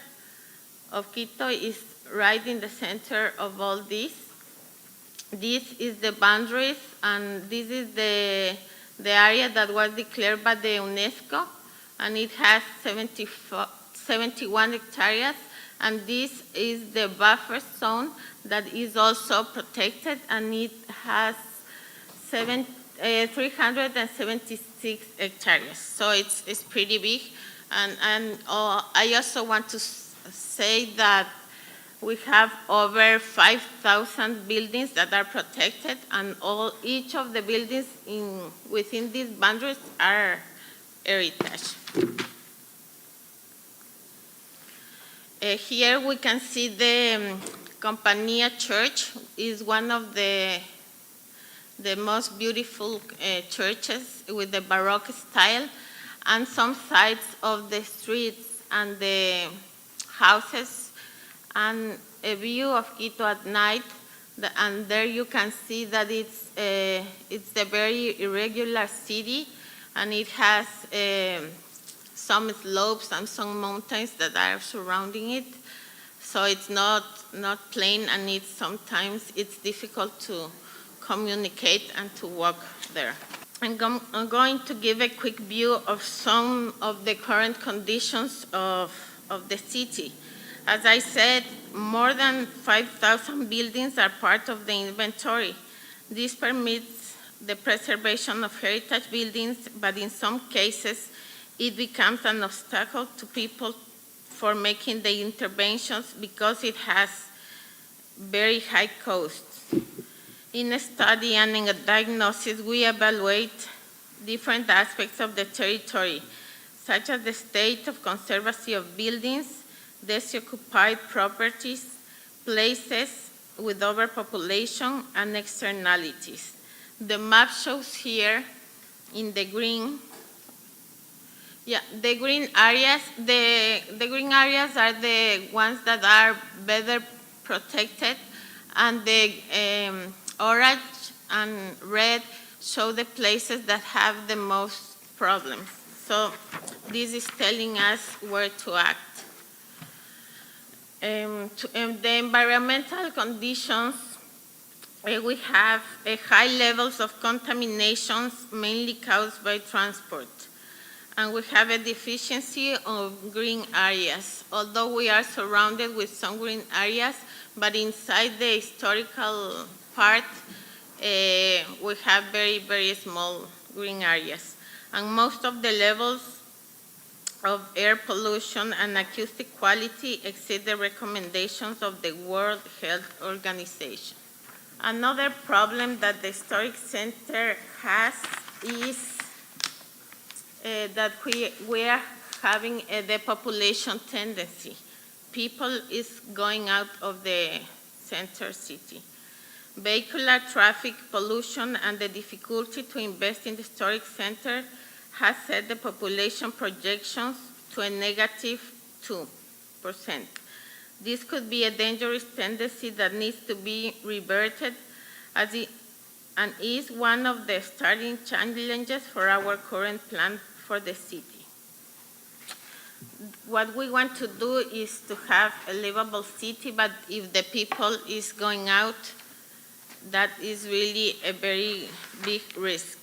Speaker 5: of Quito is right in the center of all this. This is the boundaries, and this is the area that was declared by the UNESCO, and it has 71 hectares, and this is the buffer zone that is also protected, and it has 376 hectares. So it's pretty big, and I also want to say that we have over 5,000 buildings that are protected, and each of the buildings within these boundaries are heritage. Here we can see the Compañía Church. Is one of the most beautiful churches with the Baroque style, and some sides of the streets and the houses, and a view of Quito at night, and there you can see that it's a very irregular city, and it has some slopes and some mountains that are surrounding it. So it's not plain, and sometimes it's difficult to communicate and to walk there. I'm going to give a quick view of some of the current conditions of the city. As I said, more than 5,000 buildings are part of the inventory. This permits the preservation of heritage buildings, but in some cases, it becomes an obstacle to people for making the interventions because it has very high costs. In a study and in a diagnosis, we evaluate different aspects of the territory, such as the state of conservancy of buildings, disoccupied properties, places with overpopulation, and externalities. The map shows here in the green. Yeah, the green areas, the green areas are the ones that are better protected, and the orange and red show the places that have the most problems. So this is telling us where to act. The environmental conditions, we have high levels of contaminations, mainly caused by transport. And we have a deficiency of green areas. Although we are surrounded with some green areas, but inside the historical part, we have very, very small green areas. And most of the levels of air pollution and acoustic quality exceed the recommendations of the World Health Organization. Another problem that the Historic Center has is that we are having a depopulation tendency. People is going out of the center city. Vehicular traffic pollution and the difficulty to invest in the historic center has set the population projections to a negative 2%. This could be a dangerous tendency that needs to be reverted and is one of the starting challenges for our current plan for the city. What we want to do is to have a livable city, but if the people is going out, that is really a very big risk.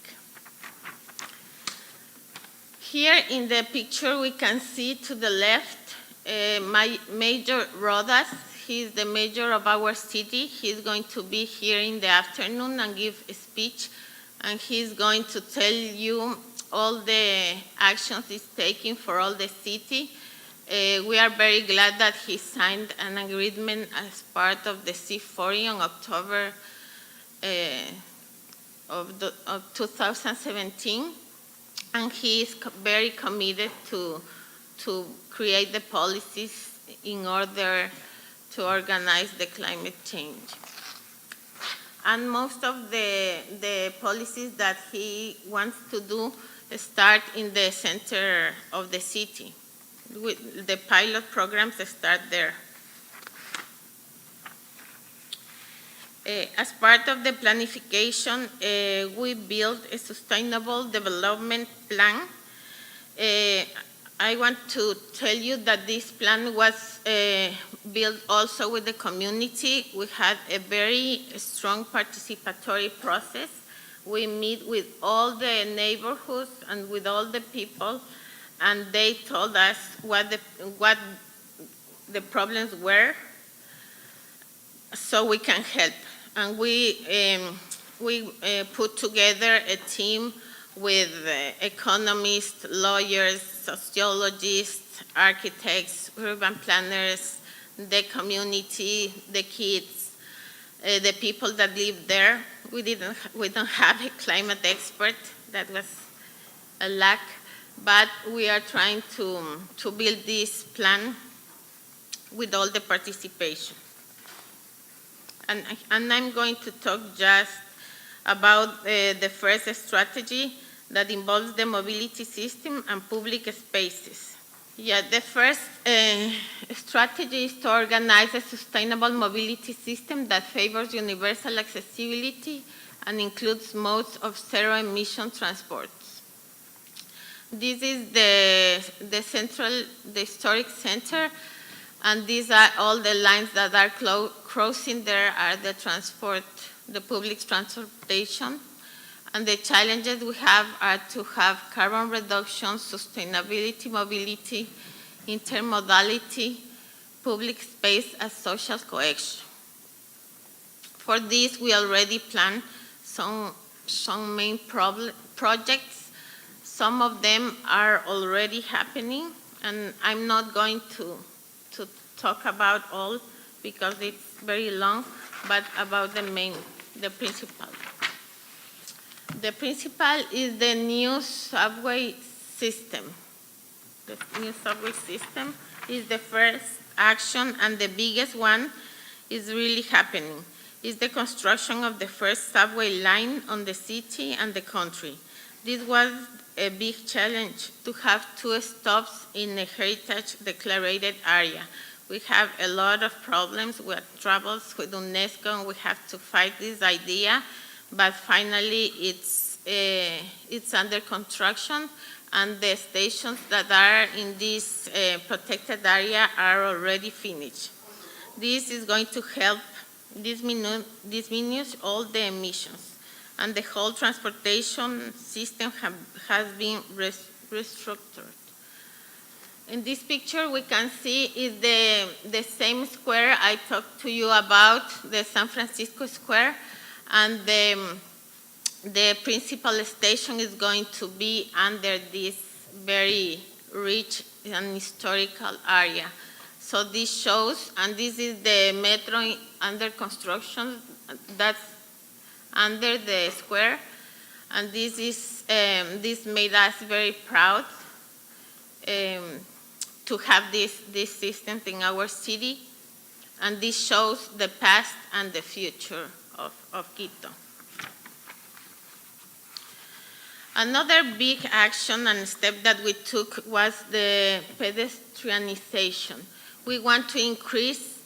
Speaker 5: Here in the picture, we can see to the left, Major Rodas. He's the mayor of our city. He's going to be here in the afternoon and give a speech, and he's going to tell you all the actions he's taking for all the city. We are very glad that he signed an agreement as part of the C40 on October of 2017, and he is very committed to create the policies in order to organize the climate change. And most of the policies that he wants to do start in the center of the city. The pilot programs start there. As part of the planification, we built a sustainable development plan. I want to tell you that this plan was built also with the community. We had a very strong participatory process. We meet with all the neighborhoods and with all the people, and they told us what the problems were, so we can help. And we put together a team with economists, lawyers, sociologists, architects, urban planners, the community, the kids, the people that live there. We don't have a climate expert. That was a lack, but we are trying to build this plan with all the participation. And I'm going to talk just about the first strategy that involves the mobility system and public spaces. Yeah, the first strategy is to organize a sustainable mobility system that favors universal accessibility and includes modes of zero-emission transport. This is the historic center, and these are all the lines that are crossing there are the public transportation. And the challenges we have are to have carbon reduction, sustainability, mobility, intermodality, public space, and social cohesion. For this, we already planned some main projects. Some of them are already happening, and I'm not going to talk about all because it's very long, but about the principal. The principal is the new subway system. The new subway system is the first action, and the biggest one is really happening. is the construction of the first subway line on the city and the country. This was a big challenge to have 2 stops in a heritage declared area. We have a lot of problems with troubles with UNESCO, and we have to fight this idea, but finally it's under construction, and the stations that are in this protected area are already finished. This is going to help diminish all the emissions, and the whole transportation system has been restructured. In this picture, we can see is the same square I talked to you about, the San Francisco Square, and the principal station is going to be under this very rich and historical area. So this shows, and this is the metro under construction, that's under the square, and this made us very proud to have this system in our city, and this shows the past and the future of Quito. Another big action and step that we took was the pedestrianization. We want to increase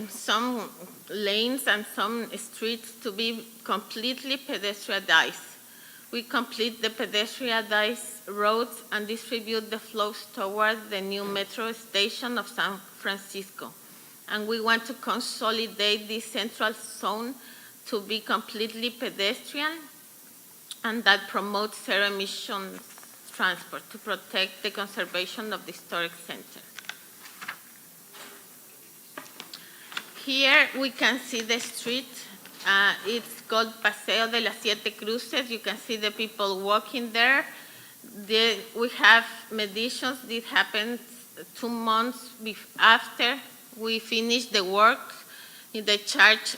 Speaker 5: some lanes and some streets to be completely pedestrianized. We complete the pedestrianized roads and distribute the flows towards the new metro station of San Francisco. And we want to consolidate this central zone to be completely pedestrian, and that promotes zero emissions transport to protect the conservation of the historic center. Here we can see the street. It's called Paseo de las Siete Cruces. You can see the people walking there. We have meditions. This happened 2 months after we finished the work. The chart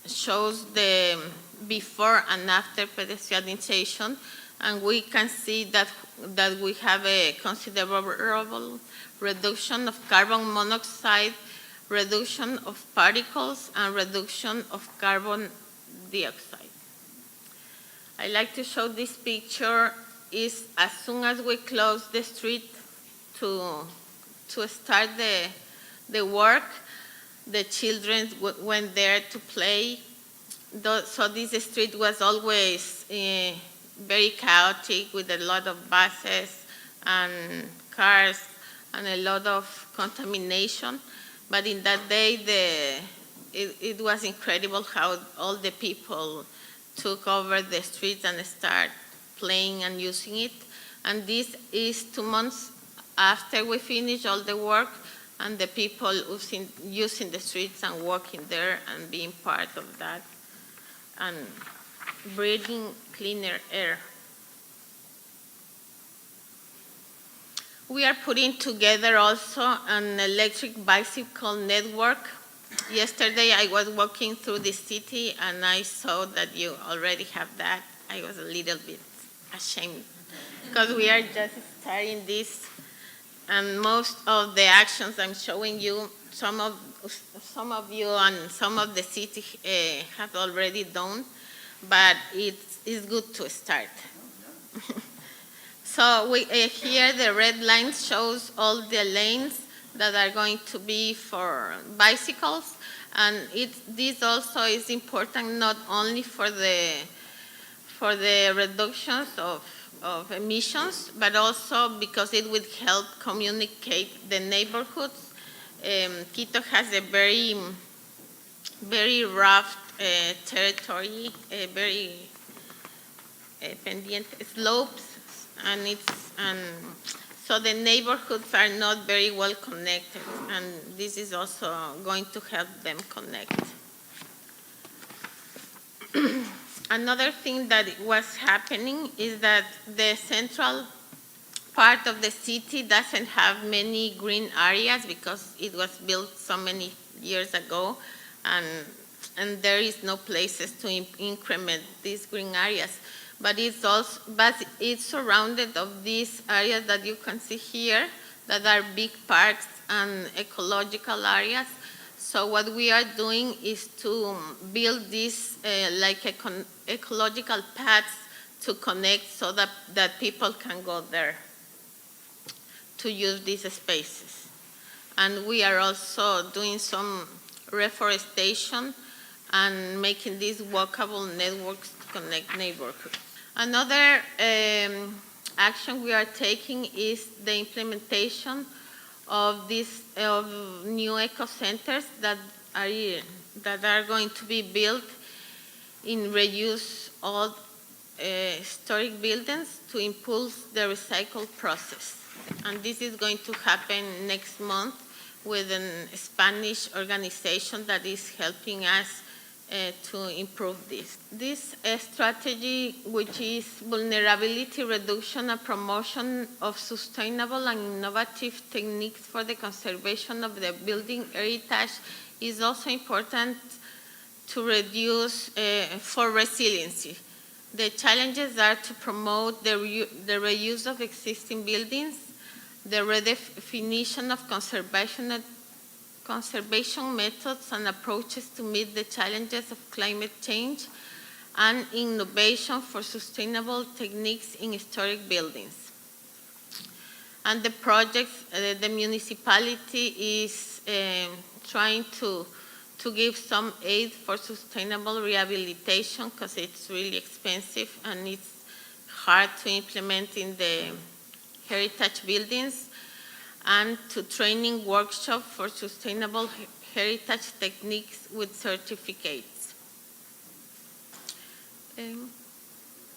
Speaker 5: shows the before and after pedestrianization, and we can see that we have a considerable reduction of carbon monoxide, reduction of particles, and reduction of carbon dioxide. I like to show this picture. Is as soon as we close the street to start the work, the children went there to play. So this street was always very chaotic with a lot of buses and cars and a lot of contamination. But in that day, it was incredible how all the people took over the streets and started playing and using it. And this is 2 months after we finished all the work, and the people using the streets and walking there and being part of that and breathing cleaner air. We are putting together also an electric bicycle network. Yesterday I was walking through the city and I saw that you already have that. I was a little bit ashamed because we are just starting this, and most of the actions I'm showing you, some of you and some of the city have already done, but it's good to start. So here the red line shows all the lanes that are going to be for bicycles, and this also is important not only for the reductions of emissions, but also because it would help communicate the neighborhoods. Quito has a very, very rough territory, very pendiente slopes, and so the neighborhoods are not very well connected, and this is also going to help them connect. Another thing that was happening is that the central part of the city doesn't have many green areas because it was built so many years ago, and there is no places to increment these green areas. But it's surrounded of these areas that you can see here that are big parks and ecological areas. So what we are doing is to build this like ecological paths to connect so that people can go there to use these spaces. And we are also doing some reforestation and making these walkable networks to connect neighborhoods. Another action we are taking is the implementation of new eco centers that are going to be built in reuse old historic buildings to impulse the recycle process. And this is going to happen next month with a Spanish organization that is helping us to improve this. This strategy, which is vulnerability reduction and promotion of sustainable and innovative techniques for the conservation of the building heritage, is also important to reduce for resiliency. The challenges are to promote the reuse of existing buildings, the redefinition of conservation methods and approaches to meet the challenges of climate change, and innovation for sustainable techniques in historic buildings. And the projects, the municipality is trying to give some aid for sustainable rehabilitation because it's really expensive and it's hard to implement in the heritage buildings, and to training workshop for sustainable heritage techniques with certificates.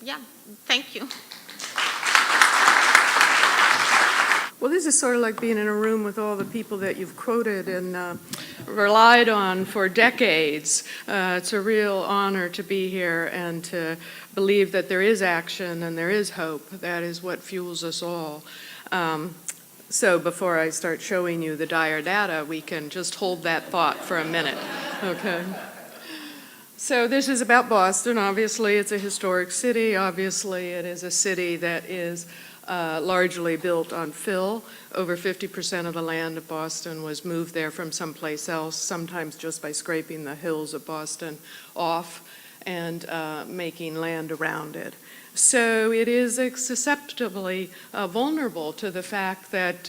Speaker 5: Yeah, thank you.
Speaker 6: Well, this is sort of like being in a room with all the people that you've quoted and relied on for decades. It's a real honor to be here and to believe that there is action and there is hope. That is what fuels us all. So before I start showing you the dire data, we can just hold that thought for a minute, okay? So this is about Boston. Obviously, it's a historic city. Obviously, it is a city that is largely built on fill. Over 50% of the land of Boston was moved there from someplace else, sometimes just by scraping the hills of Boston off and making land around it. So it is susceptibly vulnerable to the fact that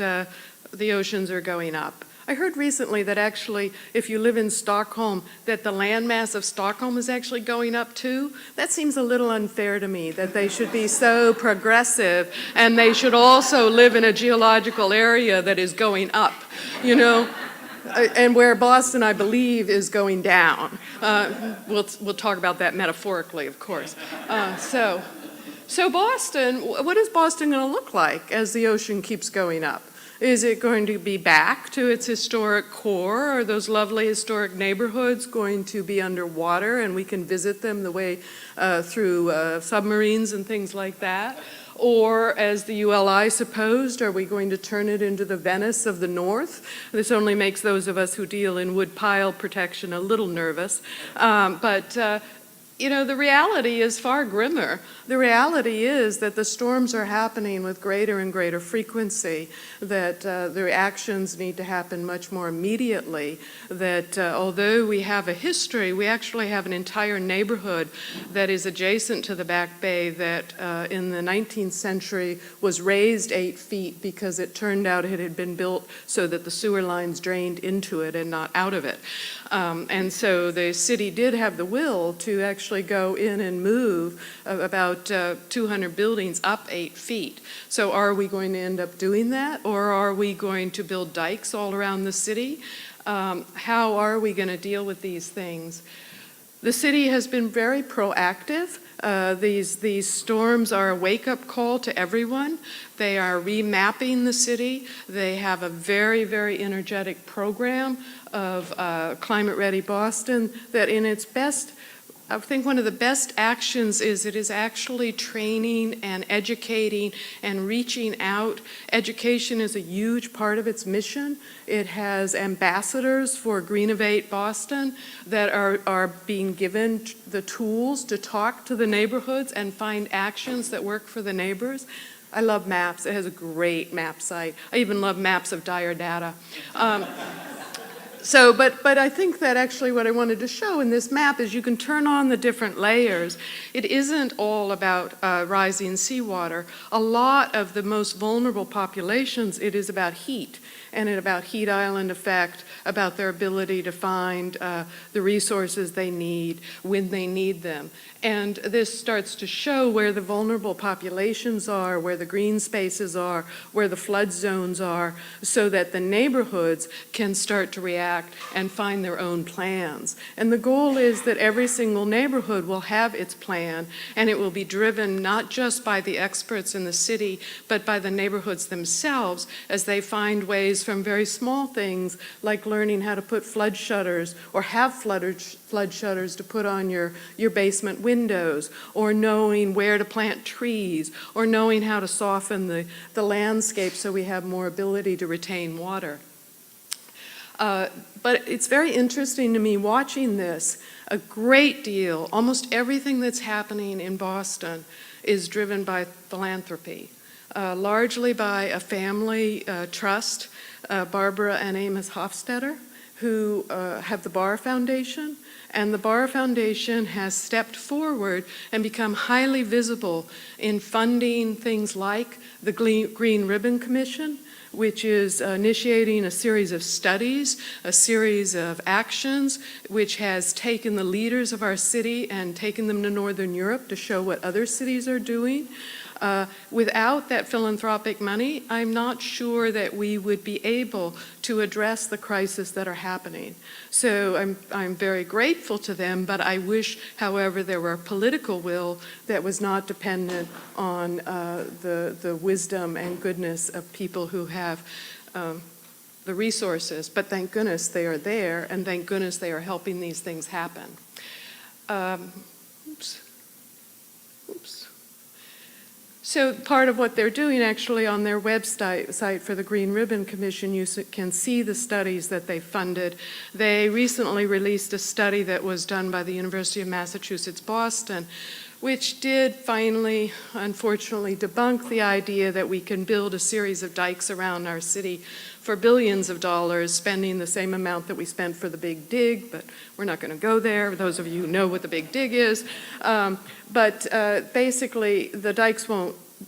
Speaker 6: the oceans are going up. I heard recently that actually, if you live in Stockholm, that the landmass of Stockholm is actually going up too. That seems a little unfair to me, that they should be so progressive and they should also live in a geological area that is going up, you know? And where Boston, I believe, is going down. We'll talk about that metaphorically, of course. So Boston, what is Boston going to look like as the ocean keeps going up? Is it going to be back to its historic core? Are those lovely historic neighborhoods going to be underwater and we can visit them the way through submarines and things like that? Or, as the ULI supposed, are we going to turn it into the Venice of the North? This only makes those of us who deal in wood pile protection a little nervous. You know, the reality is far grimmer. The reality is that the storms are happening with greater and greater frequency, that the reactions need to happen much more immediately, that although we have a history, we actually have an entire neighborhood that is adjacent to the Back Bay that in the 19th century was raised 8 feet because it turned out it had been built so that the sewer lines drained into it and not out of it. And so the city did have the will to actually go in and move about 200 buildings up 8 feet. So are we going to end up doing that, or are we going to build dikes all around the city? How are we going to deal with these things? The city has been very proactive. These storms are a wake-up call to everyone. They are remapping the city. They have a very, very energetic program of Climate Ready Boston that in its best, I think one of the best actions is it is actually training and educating and reaching out. Education is a huge part of its mission. It has ambassadors for Greenovate Boston that are being given the tools to talk to the neighborhoods and find actions that work for the neighbors. I love maps. It has a great map site. I even love maps of dire data. But I think that actually what I wanted to show in this map is you can turn on the different layers. It isn't all about rising seawater. A lot of the most vulnerable populations, it is about heat, and about heat island effect, about their ability to find the resources they need when they need them. And this starts to show where the vulnerable populations are, where the green spaces are, where the flood zones are, so that the neighborhoods can start to react and find their own plans. And the goal is that every single neighborhood will have its plan, and it will be driven not just by the experts in the city, but by the neighborhoods themselves as they find ways from very small things like learning how to put flood shutters or have flood shutters to put on your basement windows, or knowing where to plant trees, or knowing how to soften the landscape so we have more ability to retain water. But it's very interesting to me watching this. A great deal, almost everything that's happening in Boston is driven by philanthropy, largely by a family trust, Barbara and Amos Hofstetter, who have the Barr Foundation. And the Barr Foundation has stepped forward and become highly visible in funding things like the Green Ribbon Commission, which is initiating a series of studies, a series of actions, which has taken the leaders of our city and taken them to Northern Europe to show what other cities are doing. Without that philanthropic money, I'm not sure that we would be able to address the crises that are happening. So I'm very grateful to them, but I wish, however, there were political will that was not dependent on the wisdom and goodness of people who have the resources. But thank goodness they are there, and thank goodness they are helping these things happen. Oops. So part of what they're doing actually on their website for the Green Ribbon Commission, you can see the studies that they funded. They recently released a study that was done by the University of Massachusetts, Boston, which did finally, unfortunately, debunk the idea that we can build a series of dikes around our city for billions of dollars, spending the same amount that we spent for the Big Dig, but we're not going to go there. Those of you who know what the Big Dig is. Basically, the dikes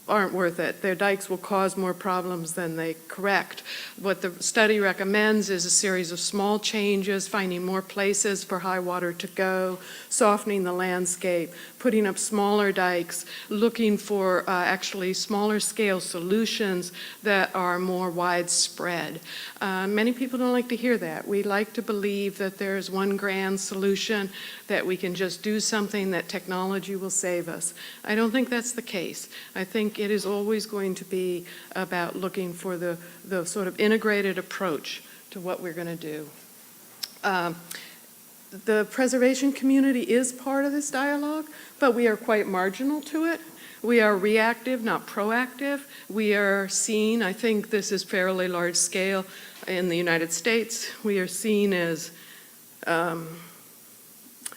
Speaker 6: aren't worth it. Their dikes will cause more problems than they correct. What the study recommends is a series of small changes, finding more places for high water to go, softening the landscape, putting up smaller dikes, looking for actually smaller scale solutions that are more widespread. Many people don't like to hear that. We like to believe that there's one grand solution, that we can just do something, that technology will save us. I don't think that's the case. I think it is always going to be about looking for the sort of integrated approach to what we're going to do. The preservation community is part of this dialogue, but we are quite marginal to it. We are reactive, not proactive. We are seen, I think this is fairly large scale in the United States, we are seen as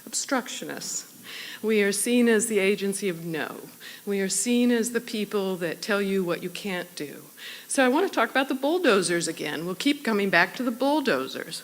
Speaker 6: obstructionists. We are seen as the agency of no. We are seen as the people that tell you what you can't do. So I want to talk about the bulldozers again. We'll keep coming back to the bulldozers.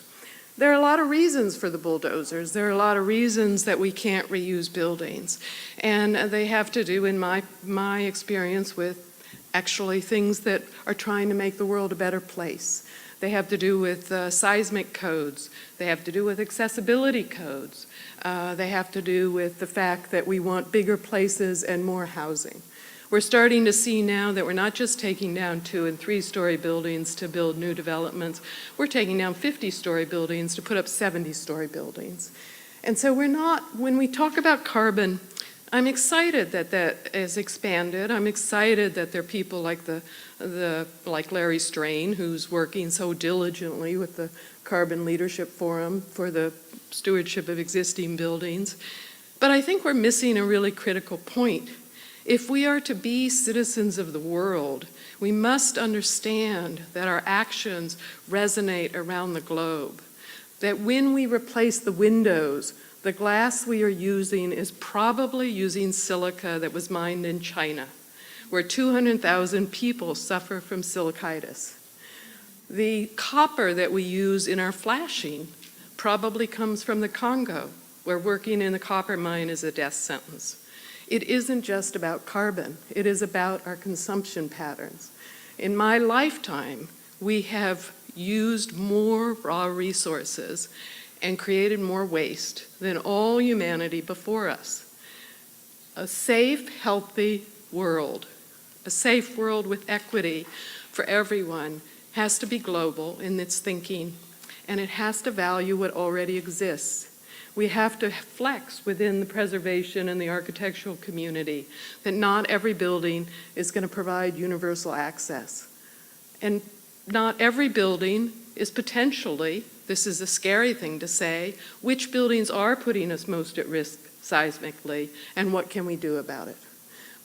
Speaker 6: There are a lot of reasons for the bulldozers. There are a lot of reasons that we can't reuse buildings. And they have to do, in my experience, with actually things that are trying to make the world a better place. They have to do with seismic codes. They have to do with accessibility codes. They have to do with the fact that we want bigger places and more housing. We're starting to see now that we're not just taking down 2- and 3-story buildings to build new developments. We're taking down 50-story buildings to put up 70-story buildings. And so we're not, when we talk about carbon, I'm excited that that is expanded. I'm excited that there are people like like Larry Strain, who's working so diligently with the Carbon Leadership Forum for the stewardship of existing buildings. But I think we're missing a really critical point. If we are to be citizens of the world, we must understand that our actions resonate around the globe. That when we replace the windows, the glass we are using is probably using silica that was mined in China, where 200,000 people suffer from silicitis. The copper that we use in our flashing probably comes from the Congo, where working in a copper mine is a death sentence. It isn't just about carbon, it is about our consumption patterns. In my lifetime, we have used more raw resources and created more waste than all humanity before us. A safe, healthy world, a safe world with equity for everyone, has to be global in its thinking, and it has to value what already exists. We have to flex within the preservation and the architectural community that not every building is going to provide universal access. And not every building is potentially, this is a scary thing to say, which buildings are putting us most at risk seismically, and what can we do about it?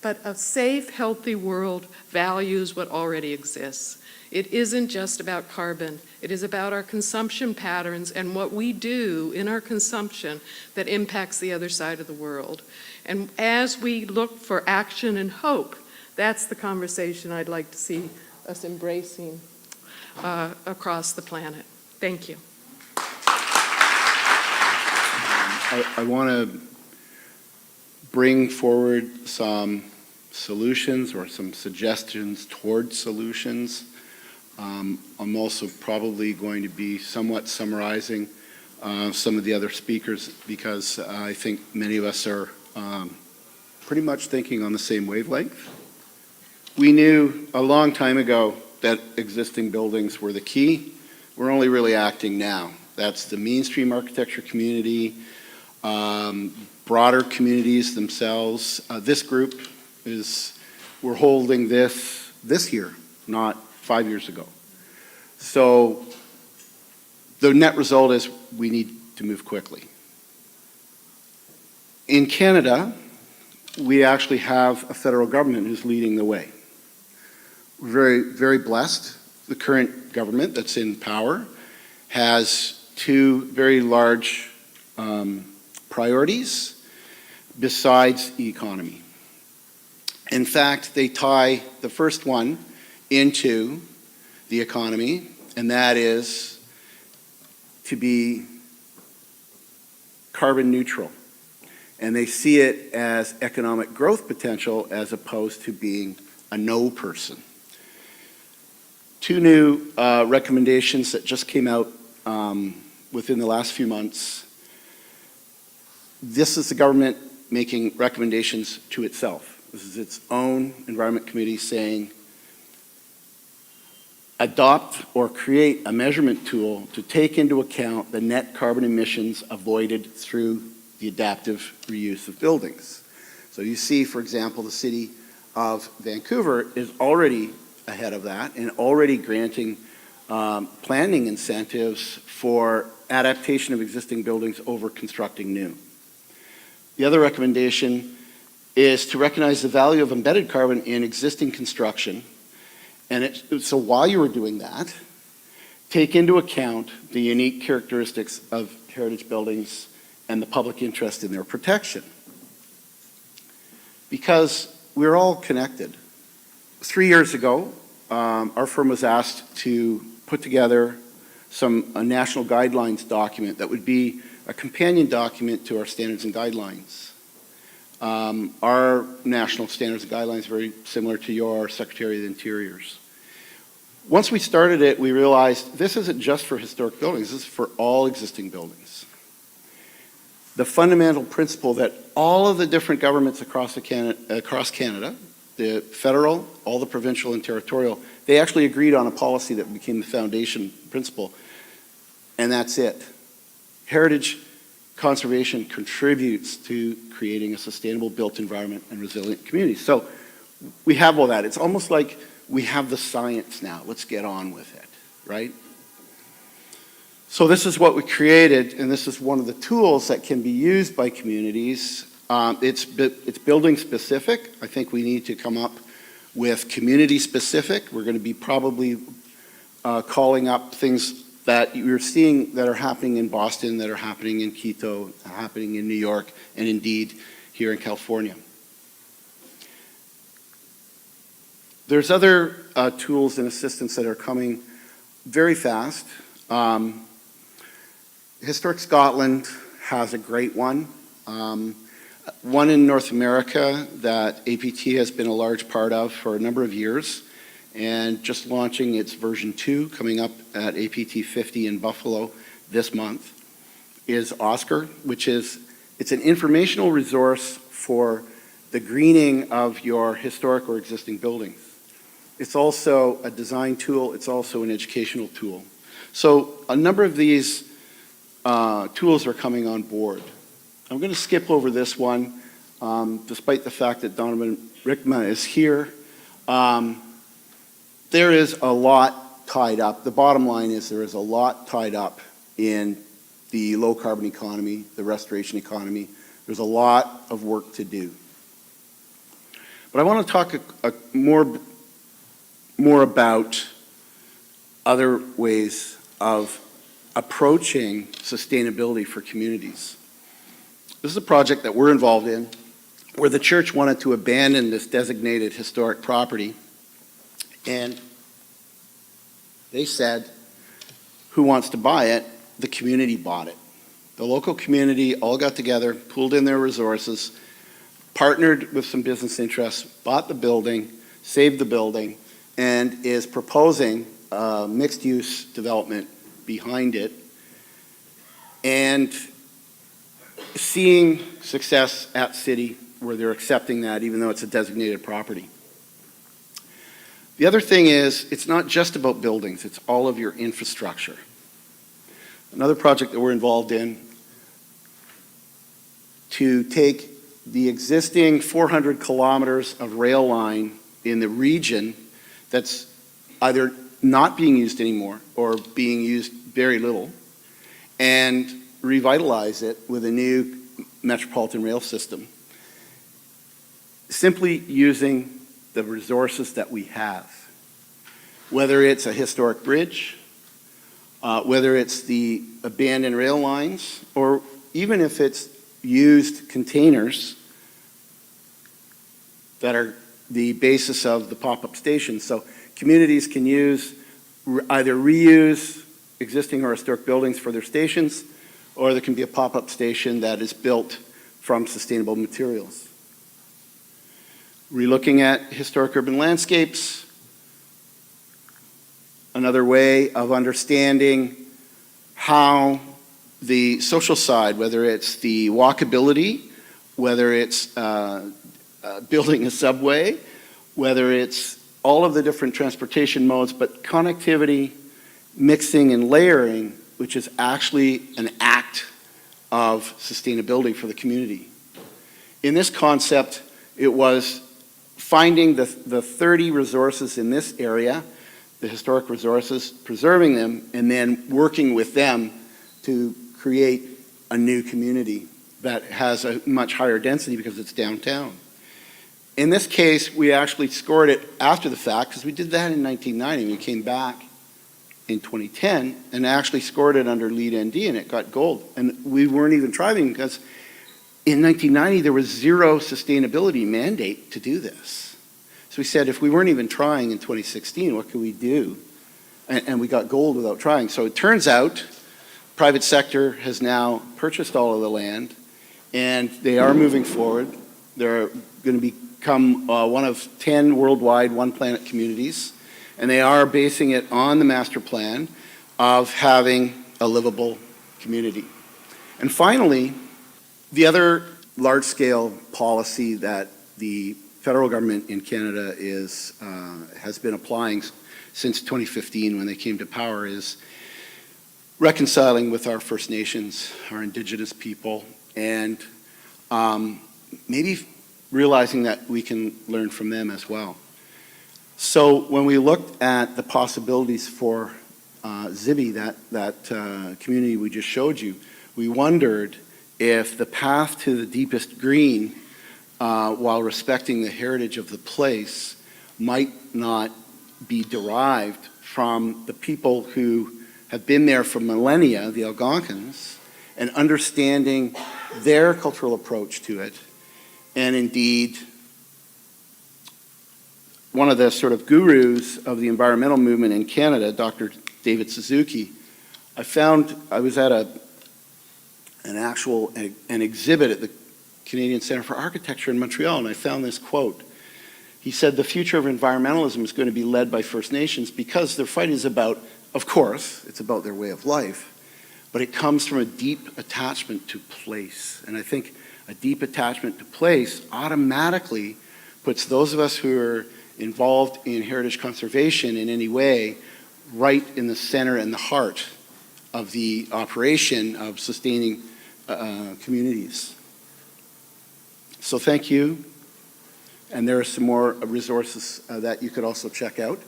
Speaker 6: But a safe, healthy world values what already exists. It isn't just about carbon. It is about our consumption patterns and what we do in our consumption that impacts the other side of the world. And as we look for action and hope, that's the conversation I'd like to see us embracing across the planet. Thank you.
Speaker 2: I want to bring forward some solutions or some suggestions towards solutions. I'm also probably going to be somewhat summarizing some of the other speakers because I think many of us are pretty much thinking on the same wavelength. We knew a long time ago that existing buildings were the key. We're only really acting now. That's the mainstream architecture community, broader communities themselves. This group we're holding this year, not 5 years ago. So the net result is we need to move quickly. In Canada, we actually have a federal government who's leading the way. We're very, very blessed. The current government that's in power has two very large priorities besides the economy. In fact, they tie the first one into the economy, and that is to be carbon neutral. And they see it as economic growth potential as opposed to being a no person. Two new recommendations that just came out within the last few months. This is the government making recommendations to itself. This is its own environment committee saying, adopt or create a measurement tool to take into account the net carbon emissions avoided through the adaptive reuse of buildings. So you see, for example, the city of Vancouver is already ahead of that and already granting planning incentives for adaptation of existing buildings over constructing new. The other recommendation is to recognize the value of embedded carbon in existing construction. And so while you were doing that, take into account the unique characteristics of heritage buildings and the public interest in their protection. Because we're all connected. 3 years ago, our firm was asked to put together a national guidelines document that would be a companion document to our standards and guidelines. Our national standards and guidelines are very similar to your Secretary of the Interior's. Once we started it, we realized this isn't just for historic buildings, this is for all existing buildings. The fundamental principle that all of the different governments across Canada, the federal, all the provincial and territorial, they actually agreed on a policy that became the foundation principle, and that's it. Heritage conservation contributes to creating a sustainable built environment and resilient communities. So we have all that. It's almost like we have the science now. Let's get on with it, right? So this is what we created, and this is one of the tools that can be used by communities. It's building specific. I think we need to come up with community specific. We're going to be probably calling up things that you're seeing that are happening in Boston, that are happening in Quito, happening in New York, and indeed here in California. There's other tools and assistance that are coming very fast. Historic Scotland has a great one. One in North America that APT has been a large part of for a number of years, and just launching its version 2 coming up at APT 50 in Buffalo this month, is Oscar, which is, it's an informational resource for the greening of your historic or existing buildings. It's also a design tool, it's also an educational tool. So a number of these tools are coming on board. I'm going to skip over this one, despite the fact that Donovan Rickma is here. There is a lot tied up. The bottom line is there is a lot tied up in the low carbon economy, the restoration economy. There's a lot of work to do. But I want to talk more about other ways of approaching sustainability for communities. This is a project that we're involved in where the church wanted to abandon this designated historic property, and they said, who wants to buy it? The community bought it. The local community all got together, pooled in their resources, partnered with some business interests, bought the building, saved the building, and is proposing mixed-use development behind it, and seeing success at City where they're accepting that even though it's a designated property. The other thing is, it's not just about buildings, it's all of your infrastructure. Another project that we're involved in, to take the existing 400 kilometers of rail line in the region that's either not being used anymore or being used very little, and revitalize it with a new metropolitan rail system. Simply using the resources that we have. Whether it's a historic bridge, whether it's the abandoned rail lines, or even if it's used containers that are the basis of the pop-up stations. So communities can use, either reuse existing or historic buildings for their stations, or there can be a pop-up station that is built from sustainable materials. Relooking at historic urban landscapes, another way of understanding how the social side, whether it's the walkability, whether it's building a subway, whether it's all of the different transportation modes, but connectivity, mixing and layering, which is actually an act of sustainability for the community. In this concept, it was finding the 30 resources in this area, the historic resources, preserving them, and then working with them to create a new community that has a much higher density because it's downtown. In this case, we actually scored it after the fact because we did that in 1990. We came back in 2010 and actually scored it under LEED ND, and it got gold. And we weren't even trying because in 1990 there was zero sustainability mandate to do this. So we said if we weren't even trying in 2016, what could we do? And we got gold without trying. So it turns out private sector has now purchased all of the land, and they are moving forward. They're going to become one of 10 worldwide One Planet communities, and they are basing it on the master plan of having a livable community. And finally, the other large-scale policy that the federal government in Canada has been applying since 2015 when they came to power is reconciling with our First Nations, our Indigenous people, and maybe realizing that we can learn from them as well. So when we looked at the possibilities for Zibi, that community we just showed you, we wondered if the path to the deepest green, while respecting the heritage of the place, might not be derived from the people who have been there for millennia, the Algonquins, and understanding their cultural approach to it. And indeed, one of the sort of gurus of the environmental movement in Canada, Dr. David Suzuki, I was at an exhibit at the Canadian Centre for Architecture in Montreal, and I found this quote. He said, "The future of environmentalism is going to be led by First Nations because their fight is about, of course, it's about their way of life, but it comes from a deep attachment to place." And I think a deep attachment to place automatically puts those of us who are involved in heritage conservation in any way right in the center and the heart of the operation of sustaining communities. So thank you. And there are some more resources that you could also check out.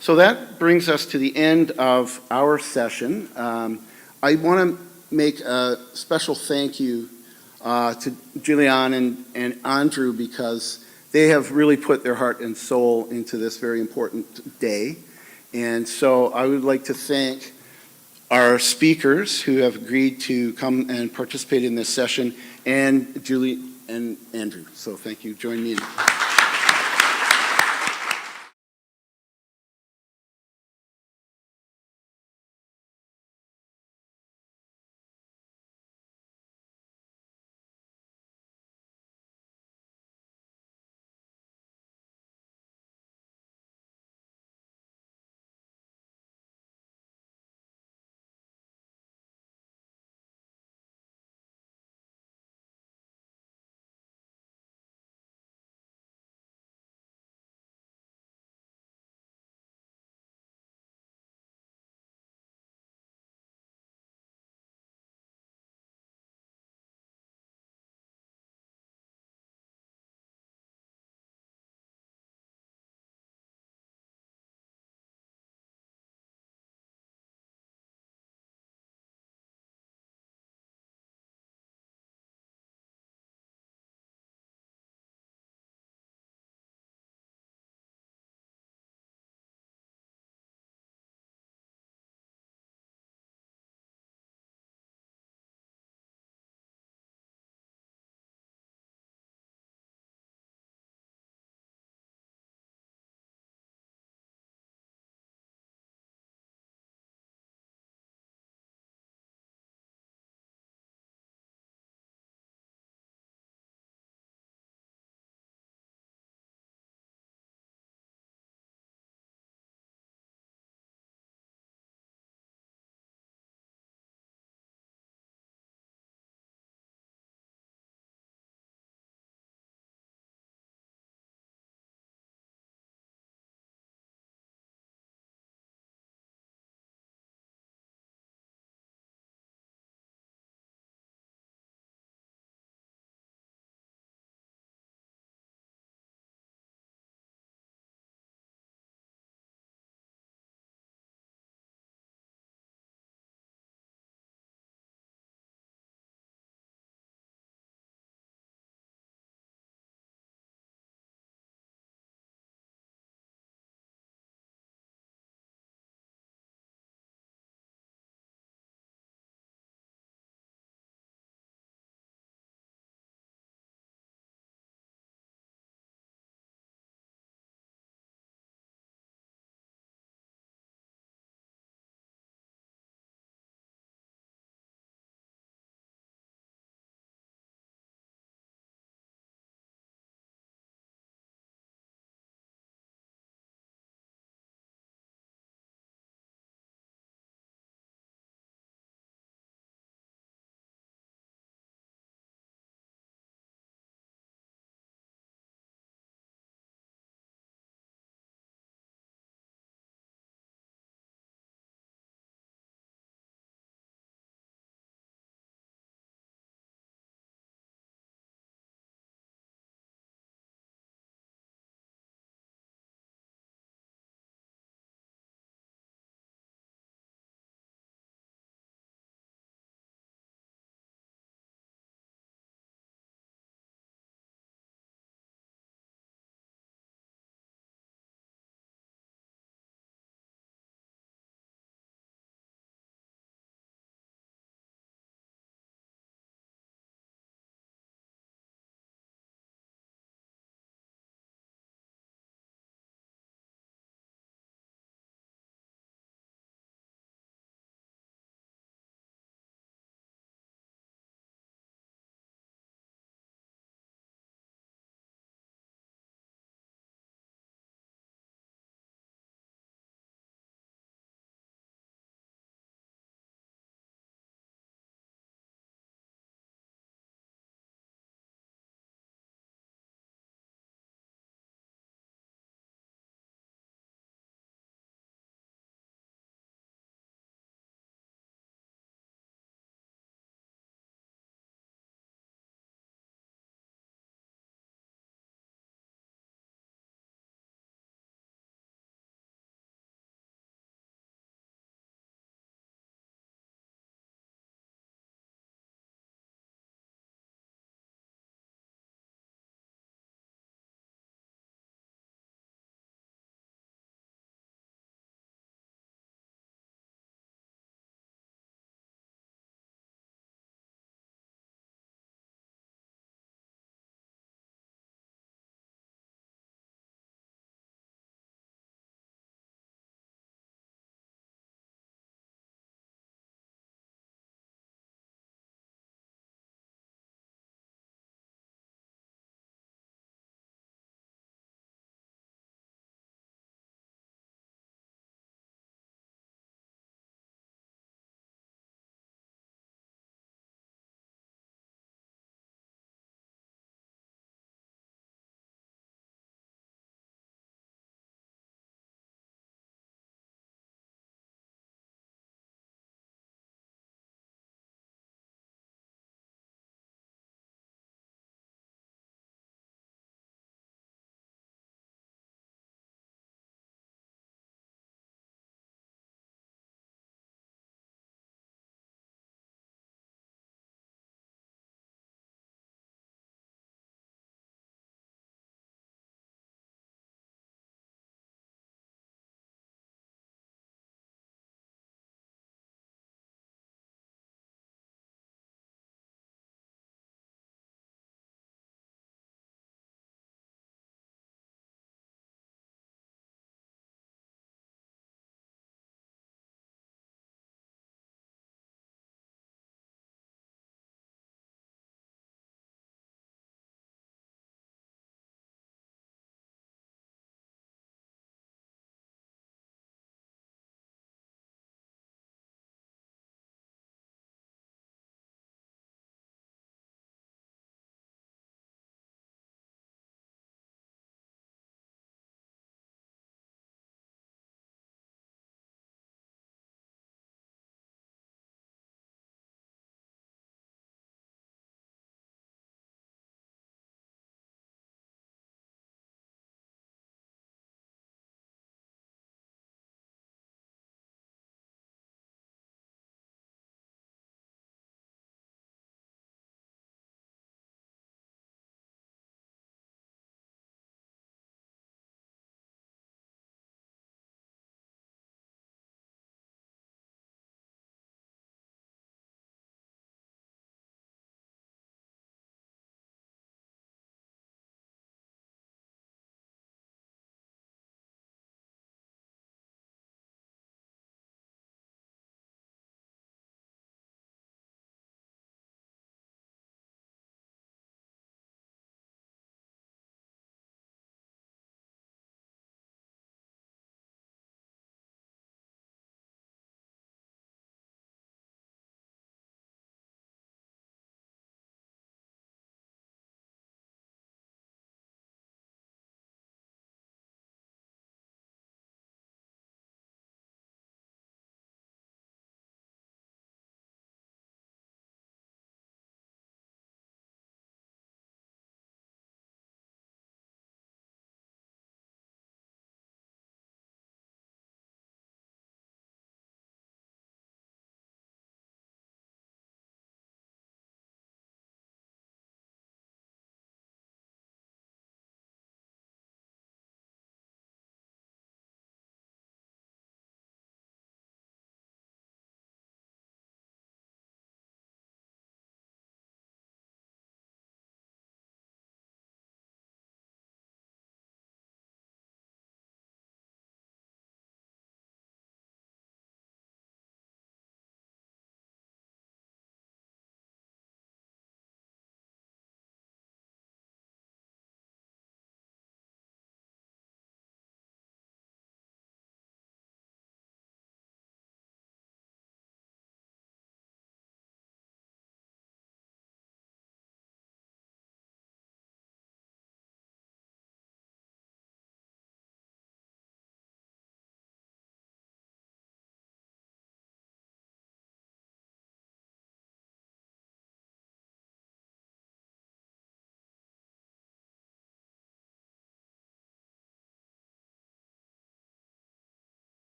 Speaker 2: So that brings us to the end of our session. I want to make a special thank you to Julian and Andrew, because they have really put their heart and soul into this very important day. And so I would like to thank our speakers who have agreed to come and participate in this session, and Julie and Andrew. So thank you. Join me in